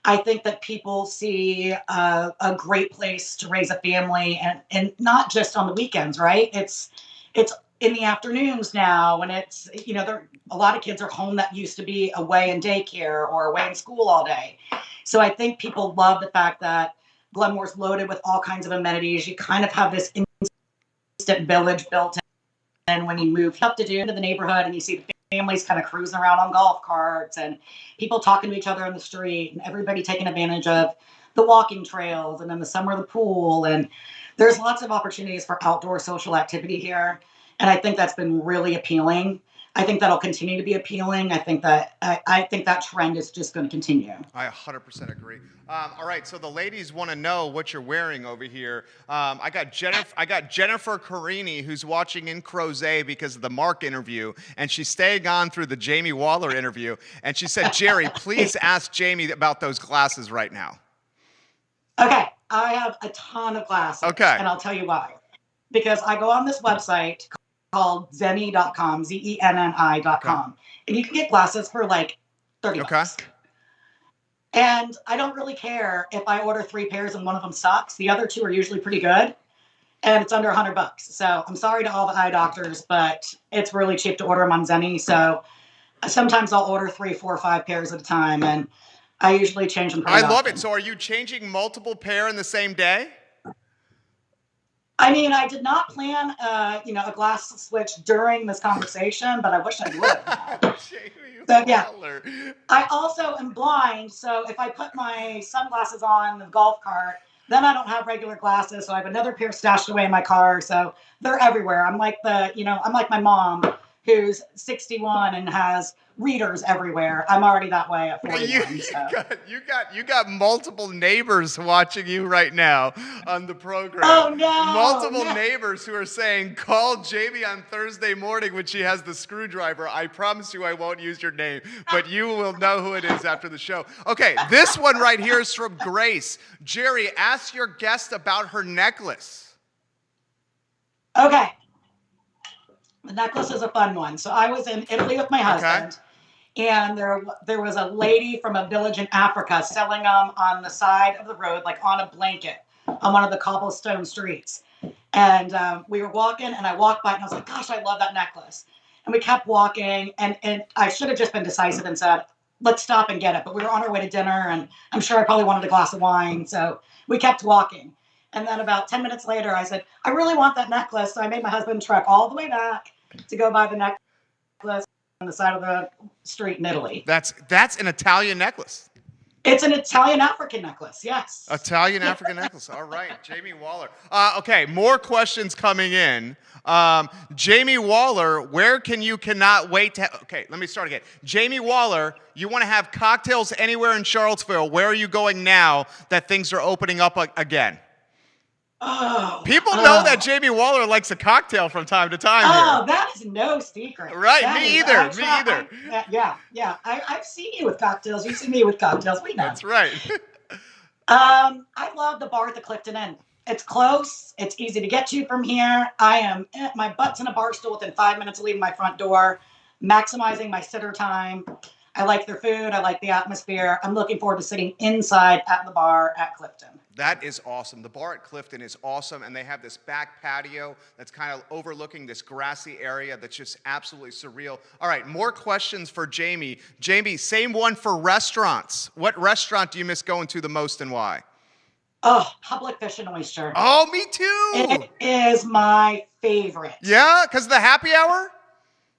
I think that people see a great place to raise a family, and not just on the weekends, right? It's in the afternoons now, when it's a lot of kids are home that used to be away in daycare or away in school all day. So I think people love the fact that Glenmore's loaded with all kinds of amenities. You kind of have this instant village built in when you move up to the neighborhood, and you see the families kind of cruising around on golf carts and people talking to each other on the street and everybody taking advantage of the walking trails, and in the summer the pool, and there's lots of opportunities for outdoor social activity here, and I think that's been really appealing. I think that'll continue to be appealing. I think that trend is just going to continue. I 100% agree. All right, so the ladies want to know what you're wearing over here. I got Jennifer Carini, who's watching in Crozet because of the Mark interview, and she's staying on through the Jamie Waller interview. And she said, Jerry, please ask Jamie about those glasses right now. Okay, I have a ton of glasses. Okay. And I'll tell you why. Because I go on this website called Zenni.com, Zenni.com. Okay. And you can get glasses for like $30. And I don't really care if I order 3 pairs and one of them sucks. The other 2 are usually pretty good. And it's under $100. So I'm sorry to all the eye doctors, but it's really cheap to order them on Zenni. So sometimes I'll order 3, 4, 5 pairs at a time. And I usually change them pretty often. I love it. So are you changing multiple pair in the same day? I mean, I did not plan, a glass switch during this conversation, but I wish I would. So, yeah. I also am blind, so if I put my sunglasses on the golf cart, then I don't have regular glasses, so I have another pair stashed away in my car, so they're everywhere. I'm like I'm like my mom, who's 61 and has readers everywhere. I'm already that way at 41. You got multiple neighbors watching you right now on the program. Oh no! Multiple neighbors who are saying, "Call Jamie on Thursday morning when she has the screwdriver." I promise you, I won't use your name, but you will know who it is after the show. Okay, this one right here is from Grace. Jerry, ask your guest about her necklace. Okay. The necklace is a fun one. So I was in Italy with my husband, and there was a lady from a village in Africa selling them on the side of the road, like on a blanket, on one of the cobblestone streets. And we were walking, and I walked by, and I was like, gosh, I love that necklace. And we kept walking, and I should have just been decisive and said, let's stop and get it. But we were on our way to dinner, and I'm sure I probably wanted a glass of wine, so we kept walking. And then about 10 minutes later, I said, I really want that necklace. So I made my husband trek all the way back to go buy the necklace on the side of the street in Italy. That's an Italian necklace. It's an Italian African necklace, yes. Italian African necklace. All right, Jamie Waller. Okay, more questions coming in. Jamie Waller, where cannot wait to... Okay, let me start again. Jamie Waller, you want to have cocktails anywhere in Charlottesville. Where are you going now that things are opening up again? People know that Jamie Waller likes a cocktail from time to time here. That is no secret. Right, that me either. Yeah. I've seen you with cocktails. You've seen me with cocktails. We know. That's right. I love the bar at the Clifton Inn. It's close. It's easy to get to from here. My butt's in a bar stool within 5 minutes of leaving my front door, maximizing my sitter time. I like their food. I like the atmosphere. I'm looking forward to sitting inside at the bar at Clifton. That is awesome. The bar at Clifton is awesome, and they have this back patio that's kind of overlooking this grassy area that's just absolutely surreal. All right, more questions for Jamie. Jamie, same one for restaurants. What restaurant do you miss going to the most and why? Oh, Public Fish and Oyster. Oh, me too. It is my favorite. Yeah, because of the happy hour?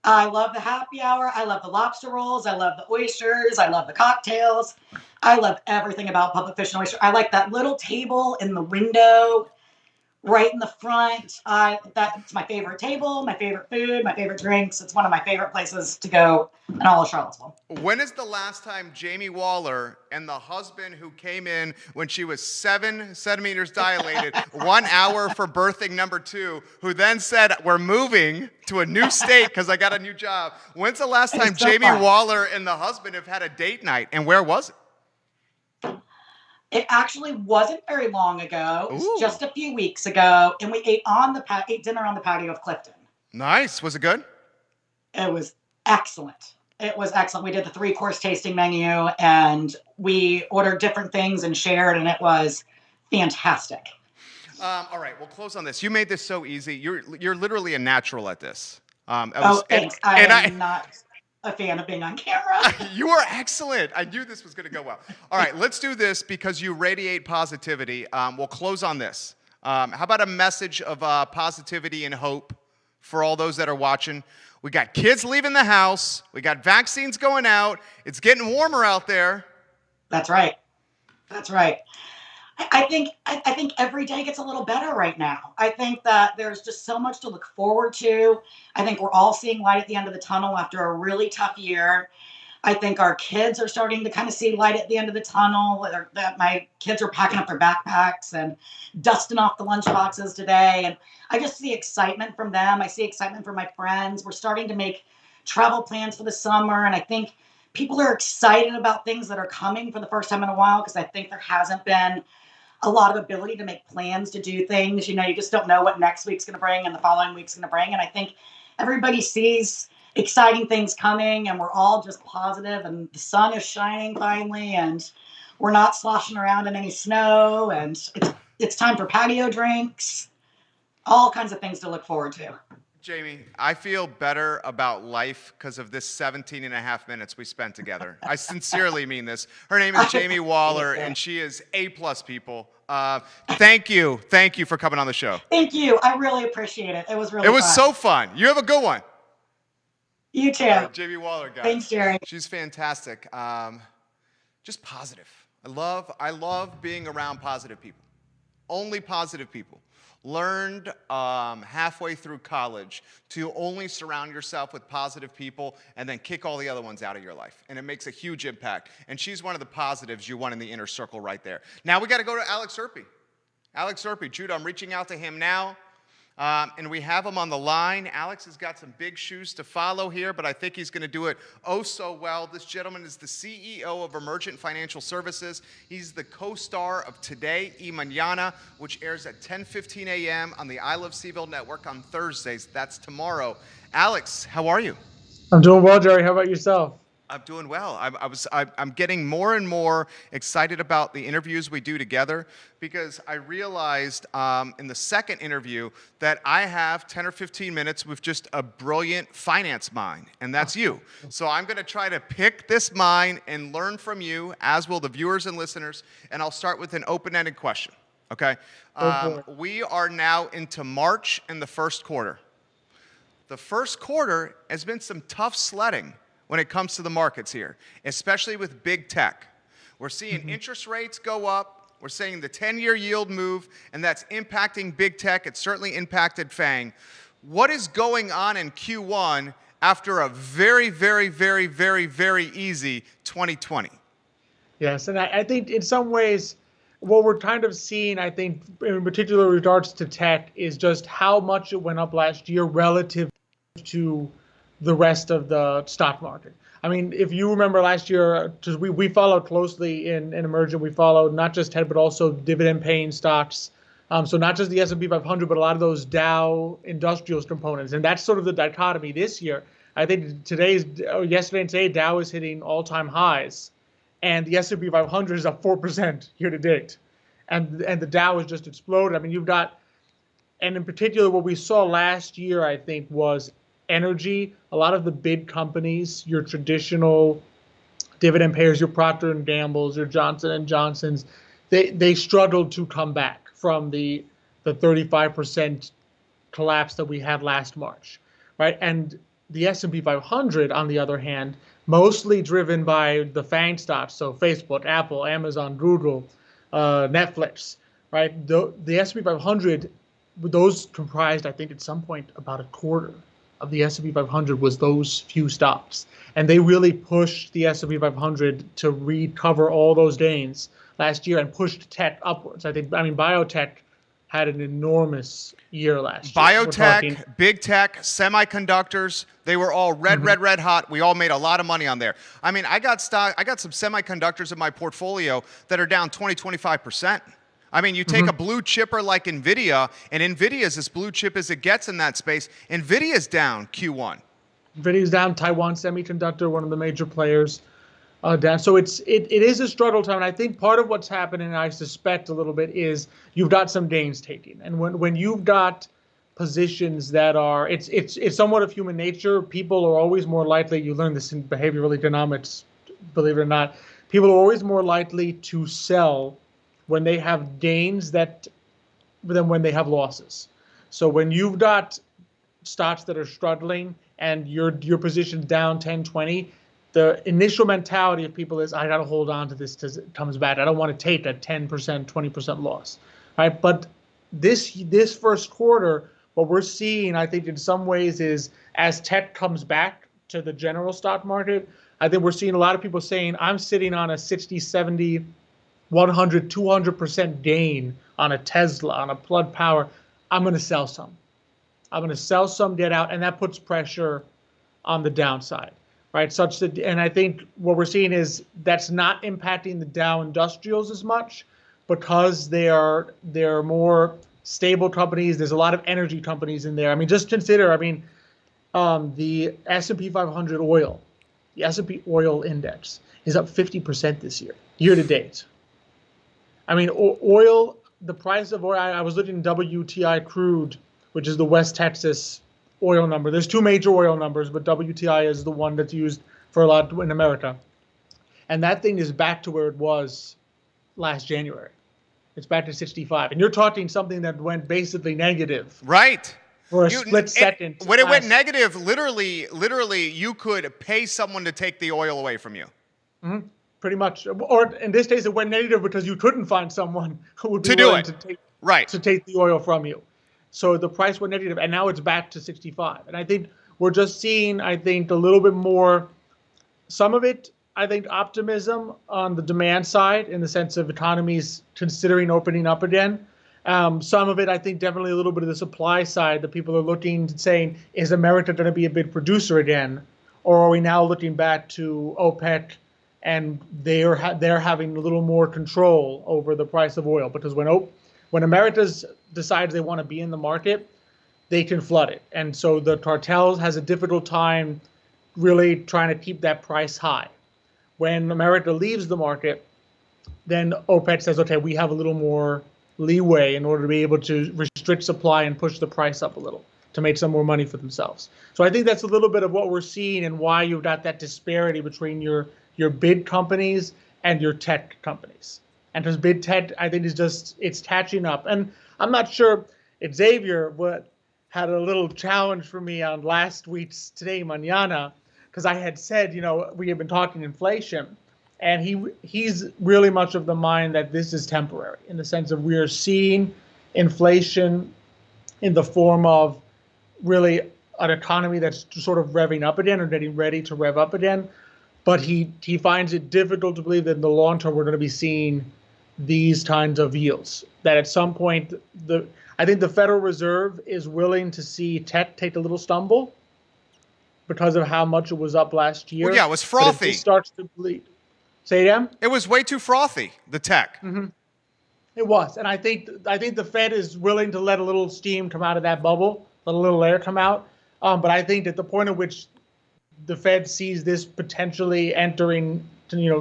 I love the happy hour. I love the lobster rolls. I love the oysters. I love the cocktails. I love everything about Public Fish and Oyster. I like that little table in the window right in the front. That's my favorite table, my favorite food, my favorite drinks. It's one of my favorite places to go in all of Charlottesville. When is the last time Jamie Waller and the husband who came in when she was 7 centimeters dilated, 1 hour for birthing number 2, who then said, we're moving to a new state because I got a new job. When's the last time so Jamie fun. Waller and the husband have had a date night, and where was it? It actually wasn't very long ago. It Ooh. was just a few weeks ago, and we ate dinner on the patio of Clifton. Nice. Was it good? It was excellent. It was excellent. We did the 3-course tasting menu, and we ordered different things and shared, and it was fantastic. All right, we'll close on this. You made this so easy. You're literally a natural at this. Thanks. I'm not a fan of being on camera. You are excellent. I knew this was going to go well. All right, let's do this because you radiate positivity. We'll close on this. How about a message of positivity and hope for all those that are watching? We got kids leaving the house. We got vaccines going out. It's getting warmer out there. That's right. That's right. I think every day gets a little better right now. I think that there's just so much to look forward to. I think we're all seeing light at the end of the tunnel after a really tough year. I think our kids are starting to kind of see light at the end of the tunnel. That my kids are packing up their backpacks and dusting off the lunch boxes today. And I just see excitement from them. I see excitement from my friends. We're starting to make travel plans for the summer. And I think people are excited about things that are coming for the first time in a while, because I think there hasn't been a lot of ability to make plans to do things. You just don't know what next week's going to bring and the following week's going to bring. And I think everybody sees exciting things coming, and we're all just positive, and the sun is shining finally, and we're not sloshing around in any snow, and it's time for patio drinks, all kinds of things to look forward to. Jamie, I feel better about life because of this 17 and a half minutes we spent together. I sincerely mean this. Her name is Jamie Waller, and she is A-plus people. Thank you. Thank you for coming on the show. Thank you. I really appreciate it. It was really fun. It was so fun. You have a good one. You too. All right, Jamie Waller, guys. Thanks, Jerry. She's fantastic. Just positive. I love being around positive people. Only positive people. Learned halfway through college to only surround yourself with positive people and then kick all the other ones out of your life. And it makes a huge impact. And she's one of the positives you want in the inner circle right there. Now we got to go to Alex Serpy. Alex Serpy, Judah, I'm reaching out to him now. And we have him on the line. Alex has got some big shoes to follow here, but I think he's going to do it oh so well. This gentleman is the CEO of Emergent Financial Services. He's the co-star of Today y Mañana, which airs at 10:15 a.m. on the I Love Seville Network on Thursdays. That's tomorrow. Alex, how are you? I'm doing well, Jerry. How about yourself? I'm doing well. I'm getting more and more excited about the interviews we do together, because I realized in the second interview that I have 10 or 15 minutes with just a brilliant finance mind, and that's you. So I'm going to try to pick this mind and learn from you, as will the viewers and listeners, and I'll start with an open-ended question, okay? We are now into March in the first quarter. The first quarter has been some tough sledding when it comes to the markets here, especially with big tech. We're seeing interest rates go up. We're seeing the 10-year yield move, and that's impacting big tech. It certainly impacted FANG. What is going on in Q1 after a very, very, very, very, very easy 2020? Yes, and I think in some ways, what we're kind of seeing, I think, in particular regards to tech, is just how much it went up last year relative to the rest of the stock market. I mean, if you remember last year, we followed closely in Emergent. We followed not just tech, but also dividend-paying stocks. So not just the S&P 500, but a lot of those Dow industrials components. And that's sort of the dichotomy this year. I think yesterday and today, Dow is hitting all-time highs, and the S&P 500 is up 4% year to date, and the Dow has just exploded. I mean, you've got, and in particular, what we saw last year, I think, was energy. A lot of the big companies, your traditional dividend payers, your Procter and Gamble's, your Johnson and Johnson's, they struggled to come back from the 35% collapse that we had last March, right? And The S&P 500, on the other hand, mostly driven by the FANG stocks, so Facebook, Apple, Amazon, Google, Netflix, right? The S&P 500, those comprised, I think, at some point about a quarter of the S&P 500 was those few stocks, and they really pushed the S&P 500 to recover all those gains last year and pushed tech upwards. I mean, biotech had an enormous year last year. Biotech, big tech, semiconductors, they were all red hot. We all made a lot of money on there. I mean, I got some semiconductors in my portfolio that are down 20, 25%. I mean, you take a blue chipper like NVIDIA, and NVIDIA's as blue chip as it gets in that space. NVIDIA's down Q1. NVIDIA's down. Taiwan Semiconductor, one of the major players, down. So it is a struggle time. And I think part of what's happening, I suspect a little bit, is you've got some gains taking. And when you've got positions that are, it's somewhat of human nature. People are always more likely, you learn this in behavioral economics, believe it or not, people are always more likely to sell when they have gains than when they have losses. So when you've got stocks that are struggling and your position's down 10, 20, the initial mentality of people is, I got to hold on to this till it comes back. I don't want to take a 10%, 20% loss, right? But this first quarter, what we're seeing, I think in some ways, is as tech comes back to the general stock market, I think we're seeing a lot of people saying, I'm sitting on a 60, 70, 100, 200% gain on a Tesla, on a Plug Power. I'm going to sell some. I'm going to sell some, get out, and that puts pressure on the downside, right? Such that, and I think what we're seeing is that's not impacting the Dow Industrials as much because they're more stable companies. There's a lot of energy companies in there. I mean, just consider, the S&P 500 oil, the S&P oil index is up 50% this year to date. I mean, oil, the price of oil, I was looking at WTI crude, which is the West Texas oil number. There's two major oil numbers, but WTI is the one that's used for a lot in America. And that thing is back to where it was last January. It's back to 65. And you're talking something that went basically negative. Right. For a split second. When it went negative, literally, you could pay someone to take the oil away from you. Mm-hmm. Pretty much. Or in this case, it went negative because you couldn't find someone who would be willing to take the oil from you. So the price went negative, and now it's back to 65. And I think we're just seeing, a little bit more, some of it, optimism on the demand side in the sense of economies considering opening up again. Some of it, definitely a little bit of the supply side that people are looking, saying, is America going to be a big producer again? Or are we now looking back to OPEC and they're having a little more control over the price of oil? Because when America decides they want to be in the market, they can flood it. And so the cartels has a difficult time really trying to keep that price high. When America leaves the market, then OPEC says, okay, we have a little more leeway in order to be able to restrict supply and push the price up a little to make some more money for themselves. So I think that's a little bit of what we're seeing and why you've got that disparity between your big companies and your tech companies. And because big tech, I think, it's catching up. And I'm not sure Xavier had a little challenge for me on last week's Today Mañana, because I had said, we have been talking inflation. And he's really much of the mind that this is temporary, in the sense of we are seeing inflation in the form of really an economy that's sort of revving up again or getting ready to rev up again. But he finds it difficult to believe that in the long term we're going to be seeing these kinds of yields. That at some point, I think the Federal Reserve is willing to see tech take a little stumble because of how much it was up last year. Well, yeah, it was frothy. It starts to bleed. Say again? It was way too frothy, the tech. Mm-hmm. It was. And I think the Fed is willing to let a little steam come out of that bubble, let a little air come out. But I think at the point at which the Fed sees this potentially entering,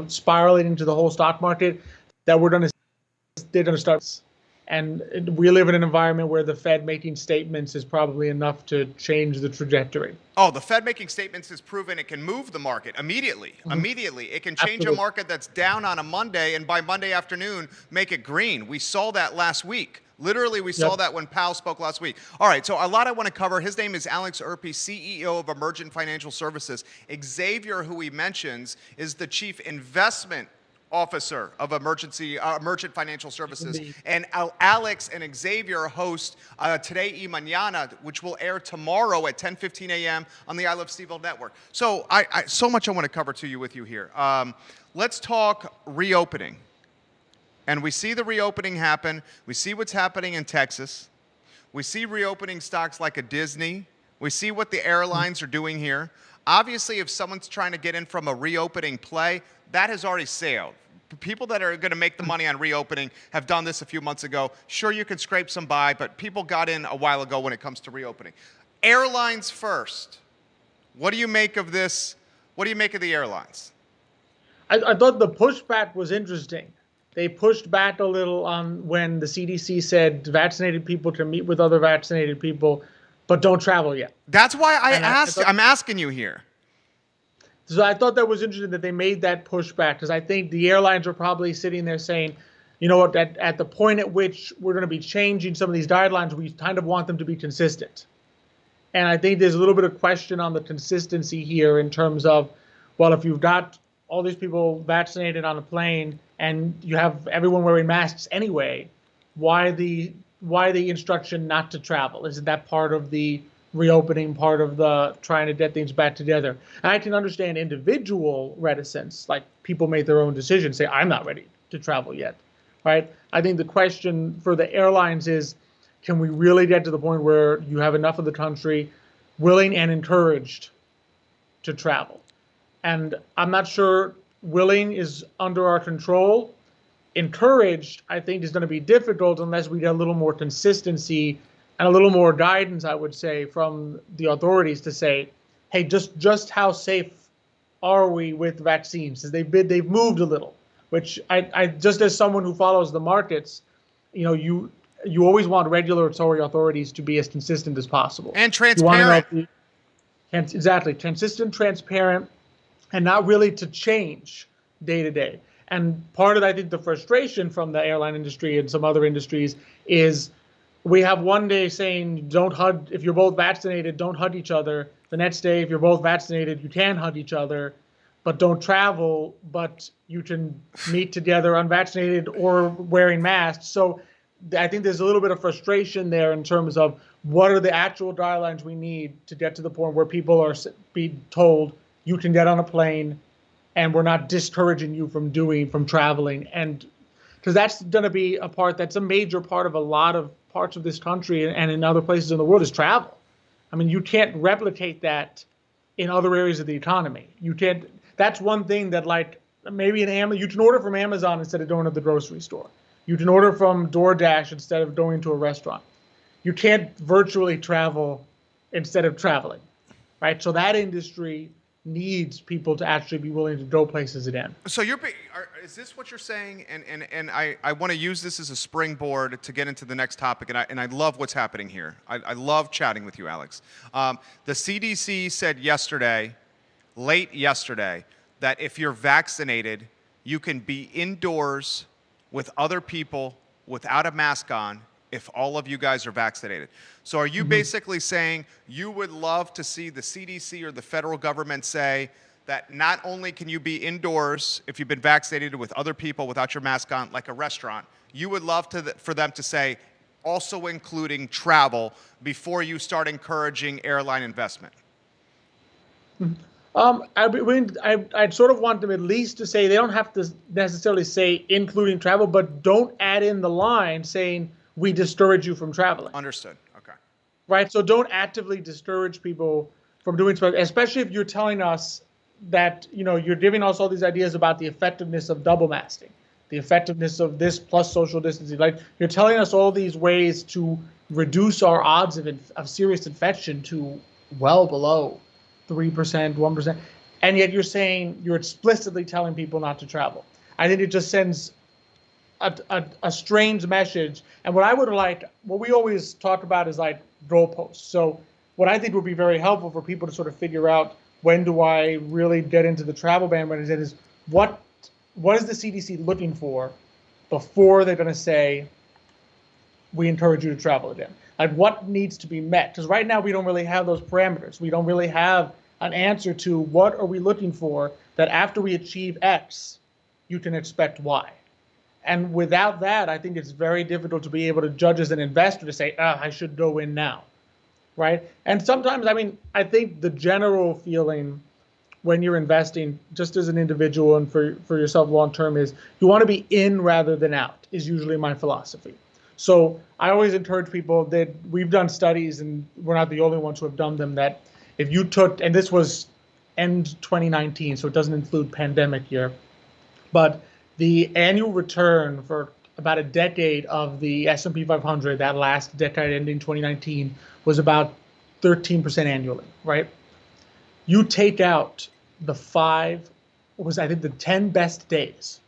spiraling into the whole stock market, that they're going to start. And we live in an environment where the Fed making statements is probably enough to change the trajectory. Oh, the Fed making statements has proven it can move the market immediately. Mm-hmm. Immediately. It can change a market that's down on a Monday, and by Monday afternoon, make it green. We saw that last week. Literally, we saw that when Powell spoke last week. All right, so a lot I want to cover. His name is Alex Erpe, CEO of Emergent Financial Services. Xavier, who he mentions, is the Chief Investment Officer of Emergent Financial Services. Indeed. And Alex and Xavier host Today y Mañana, which will air tomorrow at 10:15 a.m. on the I Love Steveville Network. So so much I want to cover with you here. Let's talk reopening. And we see the reopening happen. We see what's happening in Texas. We see reopening stocks like a Disney. We see what the airlines are doing here. Obviously, if someone's trying to get in from a reopening play, that has already sailed. People that are going to make the money on reopening have done this a few months ago. Sure, you can scrape some by, but people got in a while ago when it comes to reopening. Airlines first. What do you make of this? What do you make of the airlines? I thought the pushback was interesting. They pushed back a little on when the CDC said vaccinated people can meet with other vaccinated people, but don't travel yet. That's why I'm asking you here. So I thought that was interesting that they made that pushback, because I think the airlines are probably sitting there saying, you know what, at the point at which we're going to be changing some of these guidelines, we kind of want them to be consistent. And I think there's a little bit of question on the consistency here in terms of, well, if you've got all these people vaccinated on a plane and you have everyone wearing masks anyway, why the instruction not to travel? Isn't that part of the reopening, part of the trying to get things back together? And I can understand individual reticence, like people make their own decisions, say, I'm not ready to travel yet, right? I think the question for the airlines is, can we really get to the point where you have enough of the country willing and encouraged to travel? And I'm not sure willing is under our control. Encouraged, I think, is going to be difficult unless we get a little more consistency and a little more guidance, I would say, from the authorities to say, hey, just how safe are we with vaccines? Because they've moved a little, which I just as someone who follows the markets, you know, you always want regulatory authorities to be as consistent as possible. And transparent. Exactly. Consistent, transparent, and not really to change day to day. And part of, I think, the frustration from the airline industry and some other industries is we have one day saying, don't hug, if you're both vaccinated, don't hug each other. The next day, if you're both vaccinated, you can hug each other, but don't travel, but you can meet together unvaccinated or wearing masks. So I think there's a little bit of frustration there in terms of what are the actual guidelines we need to get to the point where people are being told you can get on a plane and we're not discouraging you from traveling. And because that's going to be a part, that's a major part of a lot of parts of this country and in other places in the world is travel. I mean, you can't replicate that in other areas of the economy. You can't, that's one thing that, like, maybe you can order from Amazon instead of going to the grocery store. You can order from DoorDash instead of going to a restaurant. You can't virtually travel instead of traveling, right? So that industry needs people to actually be willing to go places again. So is this what you're saying? And I want to use this as a springboard to get into the next topic, and I love what's happening here. I love chatting with you, Alex. The CDC said late yesterday, that if you're vaccinated, you can be indoors with other people without a mask on if all of you guys are vaccinated. So are you basically saying you would love to see the CDC or the federal government say that not only can you be indoors if you've been vaccinated with other people without your mask on, like a restaurant, you would love for them to say also including travel before you start encouraging airline investment? I'd sort of want them at least to say, they don't have to necessarily say including travel, but don't add in the line saying we discourage you from traveling. Understood. Okay. Right. So don't actively discourage people from doing so, especially if you're telling us that, you know, you're giving us all these ideas about the effectiveness of double masking, the effectiveness of this plus social distancing. Like, you're telling us all these ways to reduce our odds of serious infection to well below 3%, 1%, and yet you're explicitly telling people not to travel. I think it just sends a strange message. And what we always talk about is like goalposts. So what I think would be very helpful for people to sort of figure out, when do I really get into the travel ban, when is what is the CDC looking for before they're going to say we encourage you to travel again. Like what needs to be met? Because right now we don't really have those parameters. We don't really have an answer to what are we looking for that after we achieve X, you can expect Y. And without that, I think it's very difficult to be able to judge as an investor to say, I should go in now, right? And sometimes, I mean, I think the general feeling when you're investing, just as an individual and for yourself long-term, is you want to be in rather than out, is usually my philosophy. So I always encourage people that we've done studies, and we're not the only ones who have done them, that if you took, and this was end 2019, so it doesn't include pandemic year, but the annual return for about a decade of the S&P 500, that last decade ending 2019, was about 13% annually, right? You take out the the 10 best days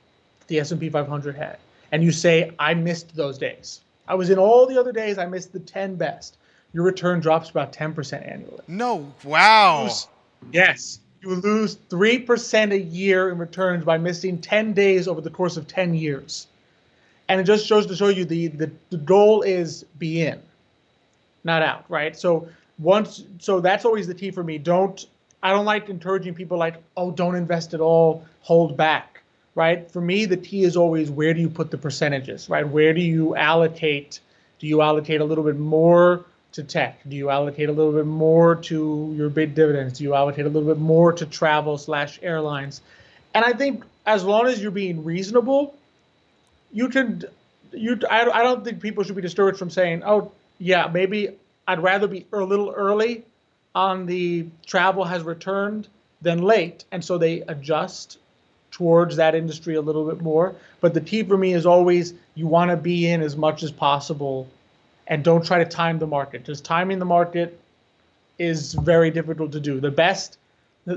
the S&P 500 had, and you say, I missed those days. I was in all the other days, I missed the 10 best. Your return drops about 10% annually. No, wow. Yes. You lose 3% a year in returns by missing 10 days over the course of 10 years. And it just shows to show you the goal is be in, not out, right? So that's always the key for me. I don't like encouraging people like, oh, don't invest at all, hold back, right? For me, the key is always, where do you put the percentages, right? Where do you allocate? Do you allocate a little bit more to tech? Do you allocate a little bit more to your big dividends? Do you allocate a little bit more to travel/airlines? And I think as long as you're being reasonable, I don't think people should be discouraged from saying, oh, yeah, maybe I'd rather be a little early on the travel has returned than late. And so they adjust towards that industry a little bit more. But the key for me is always, you want to be in as much as possible and don't try to time the market, because timing the market is very difficult to do. The best, I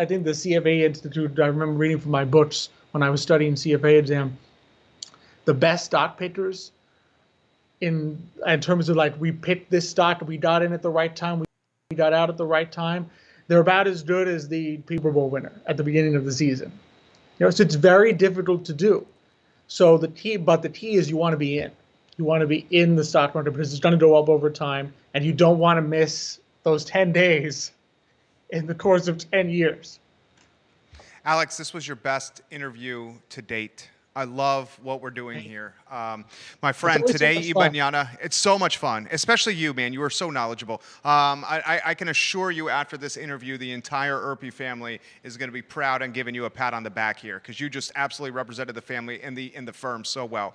think the CFA Institute, I remember reading from my books when I was studying CFA exam, the best stock pickers in terms of like, we picked this stock, we got in at the right time, we got out at the right time, they're about as good as the Super Bowl winner at the beginning of the season. So it's very difficult to do. So the key is you want to be in. You want to be in the stock market because it's going to go up over time, and you don't want to miss those 10 days in the course of 10 years. Alex, this was your best interview to date. I love what we're doing here. My friend, today, so Mañana, it's so much fun, especially you, man. You are so knowledgeable. I can assure you after this interview, the entire Erpe family is going to be proud and giving you a pat on the back here, because you just absolutely represented the family and the firm so well.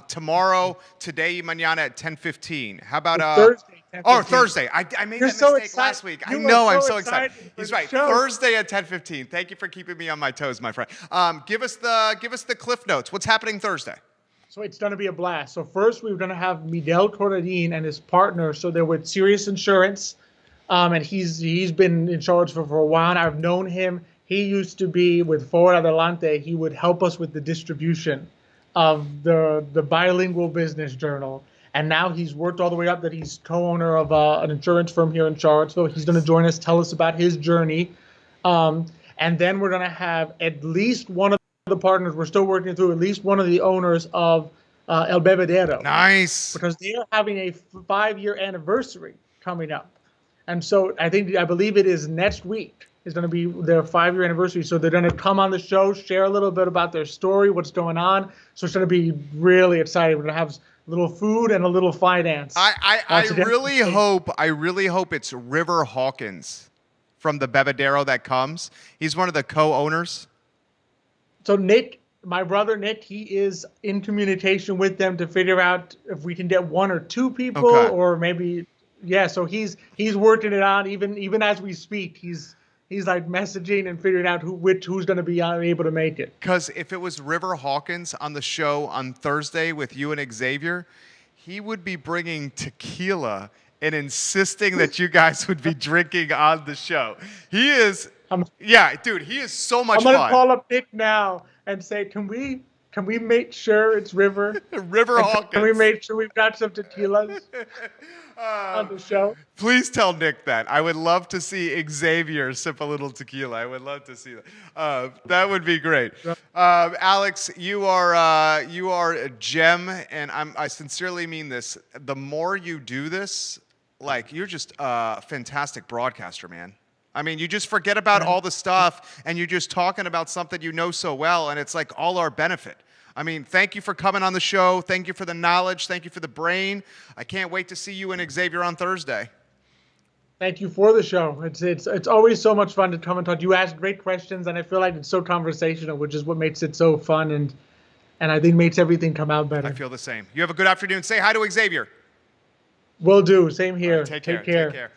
Tomorrow, today, Mañana at 10:15. How about Thursday? 10:15. Oh, Thursday. I made that mistake last week. I know, I'm so excited. He's right. Thursday at 10:15. Thank you for keeping me on my toes, my friend. Give us the Cliff Notes. What's happening Thursday? So it's going to be a blast. So first, we're going to have Miguel Corradin and his partner. So they're with Sirius Insurance, and he's been in charge for a while. I've known him. He used to be with Forward Adelante. He would help us with the distribution of the bilingual business journal. And now he's worked all the way up that he's co-owner of an insurance firm here in Charlottesville. He's going to join us, tell us about his journey. And then we're going to have at least one of the partners, we're still working through, at least one of the owners of El Bebedero. Nice. Because they are having a 5-year anniversary coming up. And so I believe it is next week is going to be their 5-year anniversary. So they're going to come on the show, share a little bit about their story, what's going on. So it's going to be really exciting. We're going to have a little food and a little finance. I really hope it's River Hawkins from the Bebedero that comes. He's one of the co-owners. So Nick, my brother Nick, he is in communication with them to figure out if we can get 1 or 2 people, or maybe, yeah. So he's working it out even as we speak. He's like messaging and figuring out who's going to be able to make it. Because if it was River Hawkins on the show on Thursday with you and Xavier, he would be bringing tequila and insisting that you guys would be drinking on the show. He is, he is so much fun. I'm going to call up Nick now and say, can we Can we make sure it's River? River Hawkins. Can we make sure we've got some tequilas on the show? Please tell Nick that. I would love to see Xavier sip a little tequila. I would love to see that. That would be great. Alex, you are a gem, and I sincerely mean this. The more you do this, like, you're just a fantastic broadcaster, man. I mean, you just forget about all the stuff, and you're just talking about something you know so well, and it's like all our benefit. I mean, thank you for coming on the show. Thank you for the knowledge. Thank you for the brain. I can't wait to see you and Xavier on Thursday. Thank you for the show. It's always so much fun to come and talk. You ask great questions, and I feel like it's so conversational, which is what makes it so fun, and I think makes everything come out better. I feel the same. You have a good afternoon. Say hi to Xavier. Will do. Same here. Right, take care. Take care.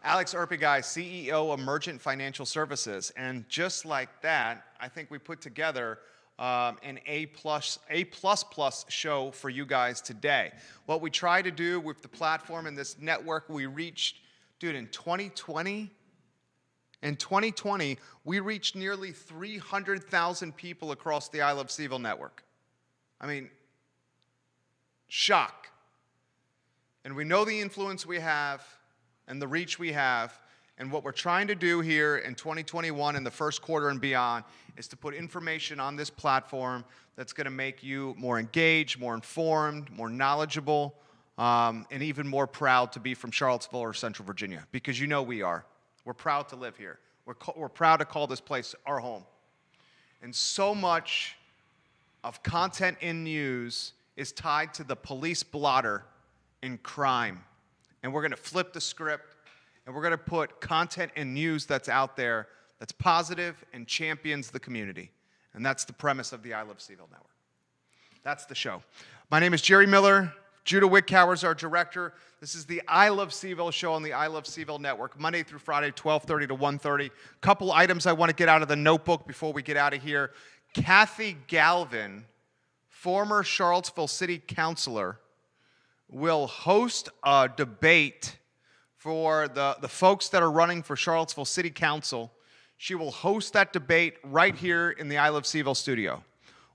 Alex Erpiguy, CEO, Emergent Financial Services. And just like that, I think we put together an A++ show for you guys today. What we try to do with the platform and this network, we reached, dude, in 2020, we reached nearly 300,000 people across the I Love Seville network. I mean, shock. And we know the influence we have and the reach we have, and what we're trying to do here in 2021 in the first quarter and beyond is to put information on this platform that's going to make you more engaged, more informed, more knowledgeable, and even more proud to be from Charlottesville or Central Virginia, because you know we are. We're proud to live here. We're proud to call this place our home. And so much of content in news is tied to the police blotter in crime. And we're going to flip the script, and we're going to put content and news that's out there that's positive and champions the community. And that's the premise of the I Love Seville Network. That's the show. My name is Jerry Miller. Judah Wickhauer is our director. This is the I Love Seville show on the I Love Seville Network, Monday through Friday, 12:30 to 1:30. Couple items I want to get out of the notebook before we get out of here. Kathy Galvin, former Charlottesville City Councilor, will host a debate for the folks that are running for Charlottesville City Council. She will host that debate right here in the I Love Seville studio.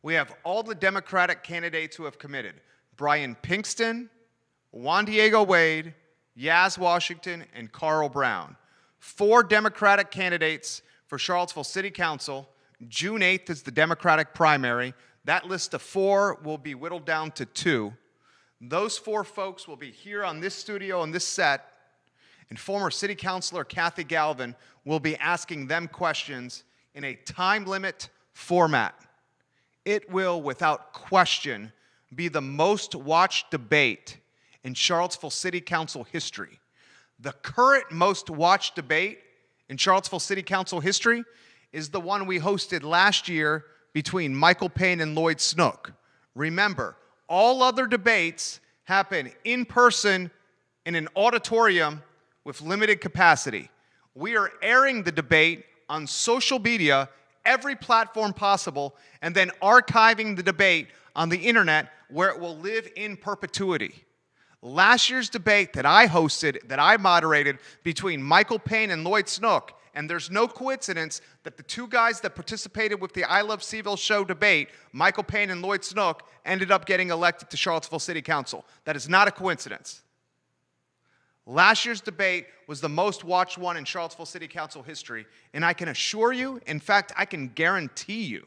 We have all the Democratic candidates who have committed. Brian Pinkston, Juan Diego Wade, Yaz Washington, and Carl Brown. 4 Democratic candidates for Charlottesville City Council. June 8th is the Democratic primary. That list of 4 will be whittled down to 2. Those 4 folks will be here on this studio, on this set, and former City Councilor Kathy Galvin will be asking them questions in a time limit format. It will, without question, be the most watched debate in Charlottesville City Council history. The current most watched debate in Charlottesville City Council history is the one we hosted last year between Michael Payne and Lloyd Snook. Remember, all other debates happen in person in an auditorium with limited capacity. We are airing the debate on social media, every platform possible, and then archiving the debate on the internet where it will live in perpetuity. Last year's debate that I hosted, that I moderated between Michael Payne and Lloyd Snook, and there's no coincidence that the 2 guys that participated with the I Love Seville show debate, Michael Payne and Lloyd Snook, ended up getting elected to Charlottesville City Council. That is not a coincidence. Last year's debate was the most watched one in Charlottesville City Council history, and I can assure you, in fact, I can guarantee you,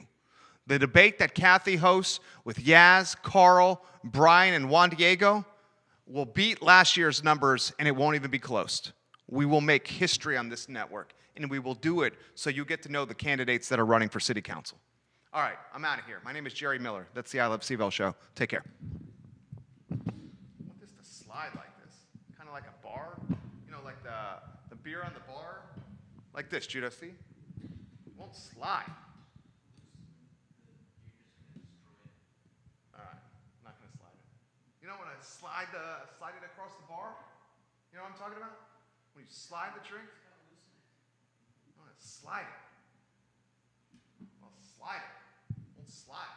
the debate that Kathy hosts with Yaz, Carl, Brian, and Juan Diego will beat last year's numbers, and it won't even be close. We will make history on this network, and we will do it so you get to know the candidates that are running for City Council. All right, I'm out of here. My name is Jerry Miller. That's the I Love Seville show. Take care. I want this to slide like this, kind of like a bar. You know, like the beer on the bar. Like this, Judah, see? It won't slide. All right, I'm not going to slide it. You know when I slide it across the bar? You know what I'm talking about? When you slide the drink? I want to slide it. Well, slide it. Won't slide.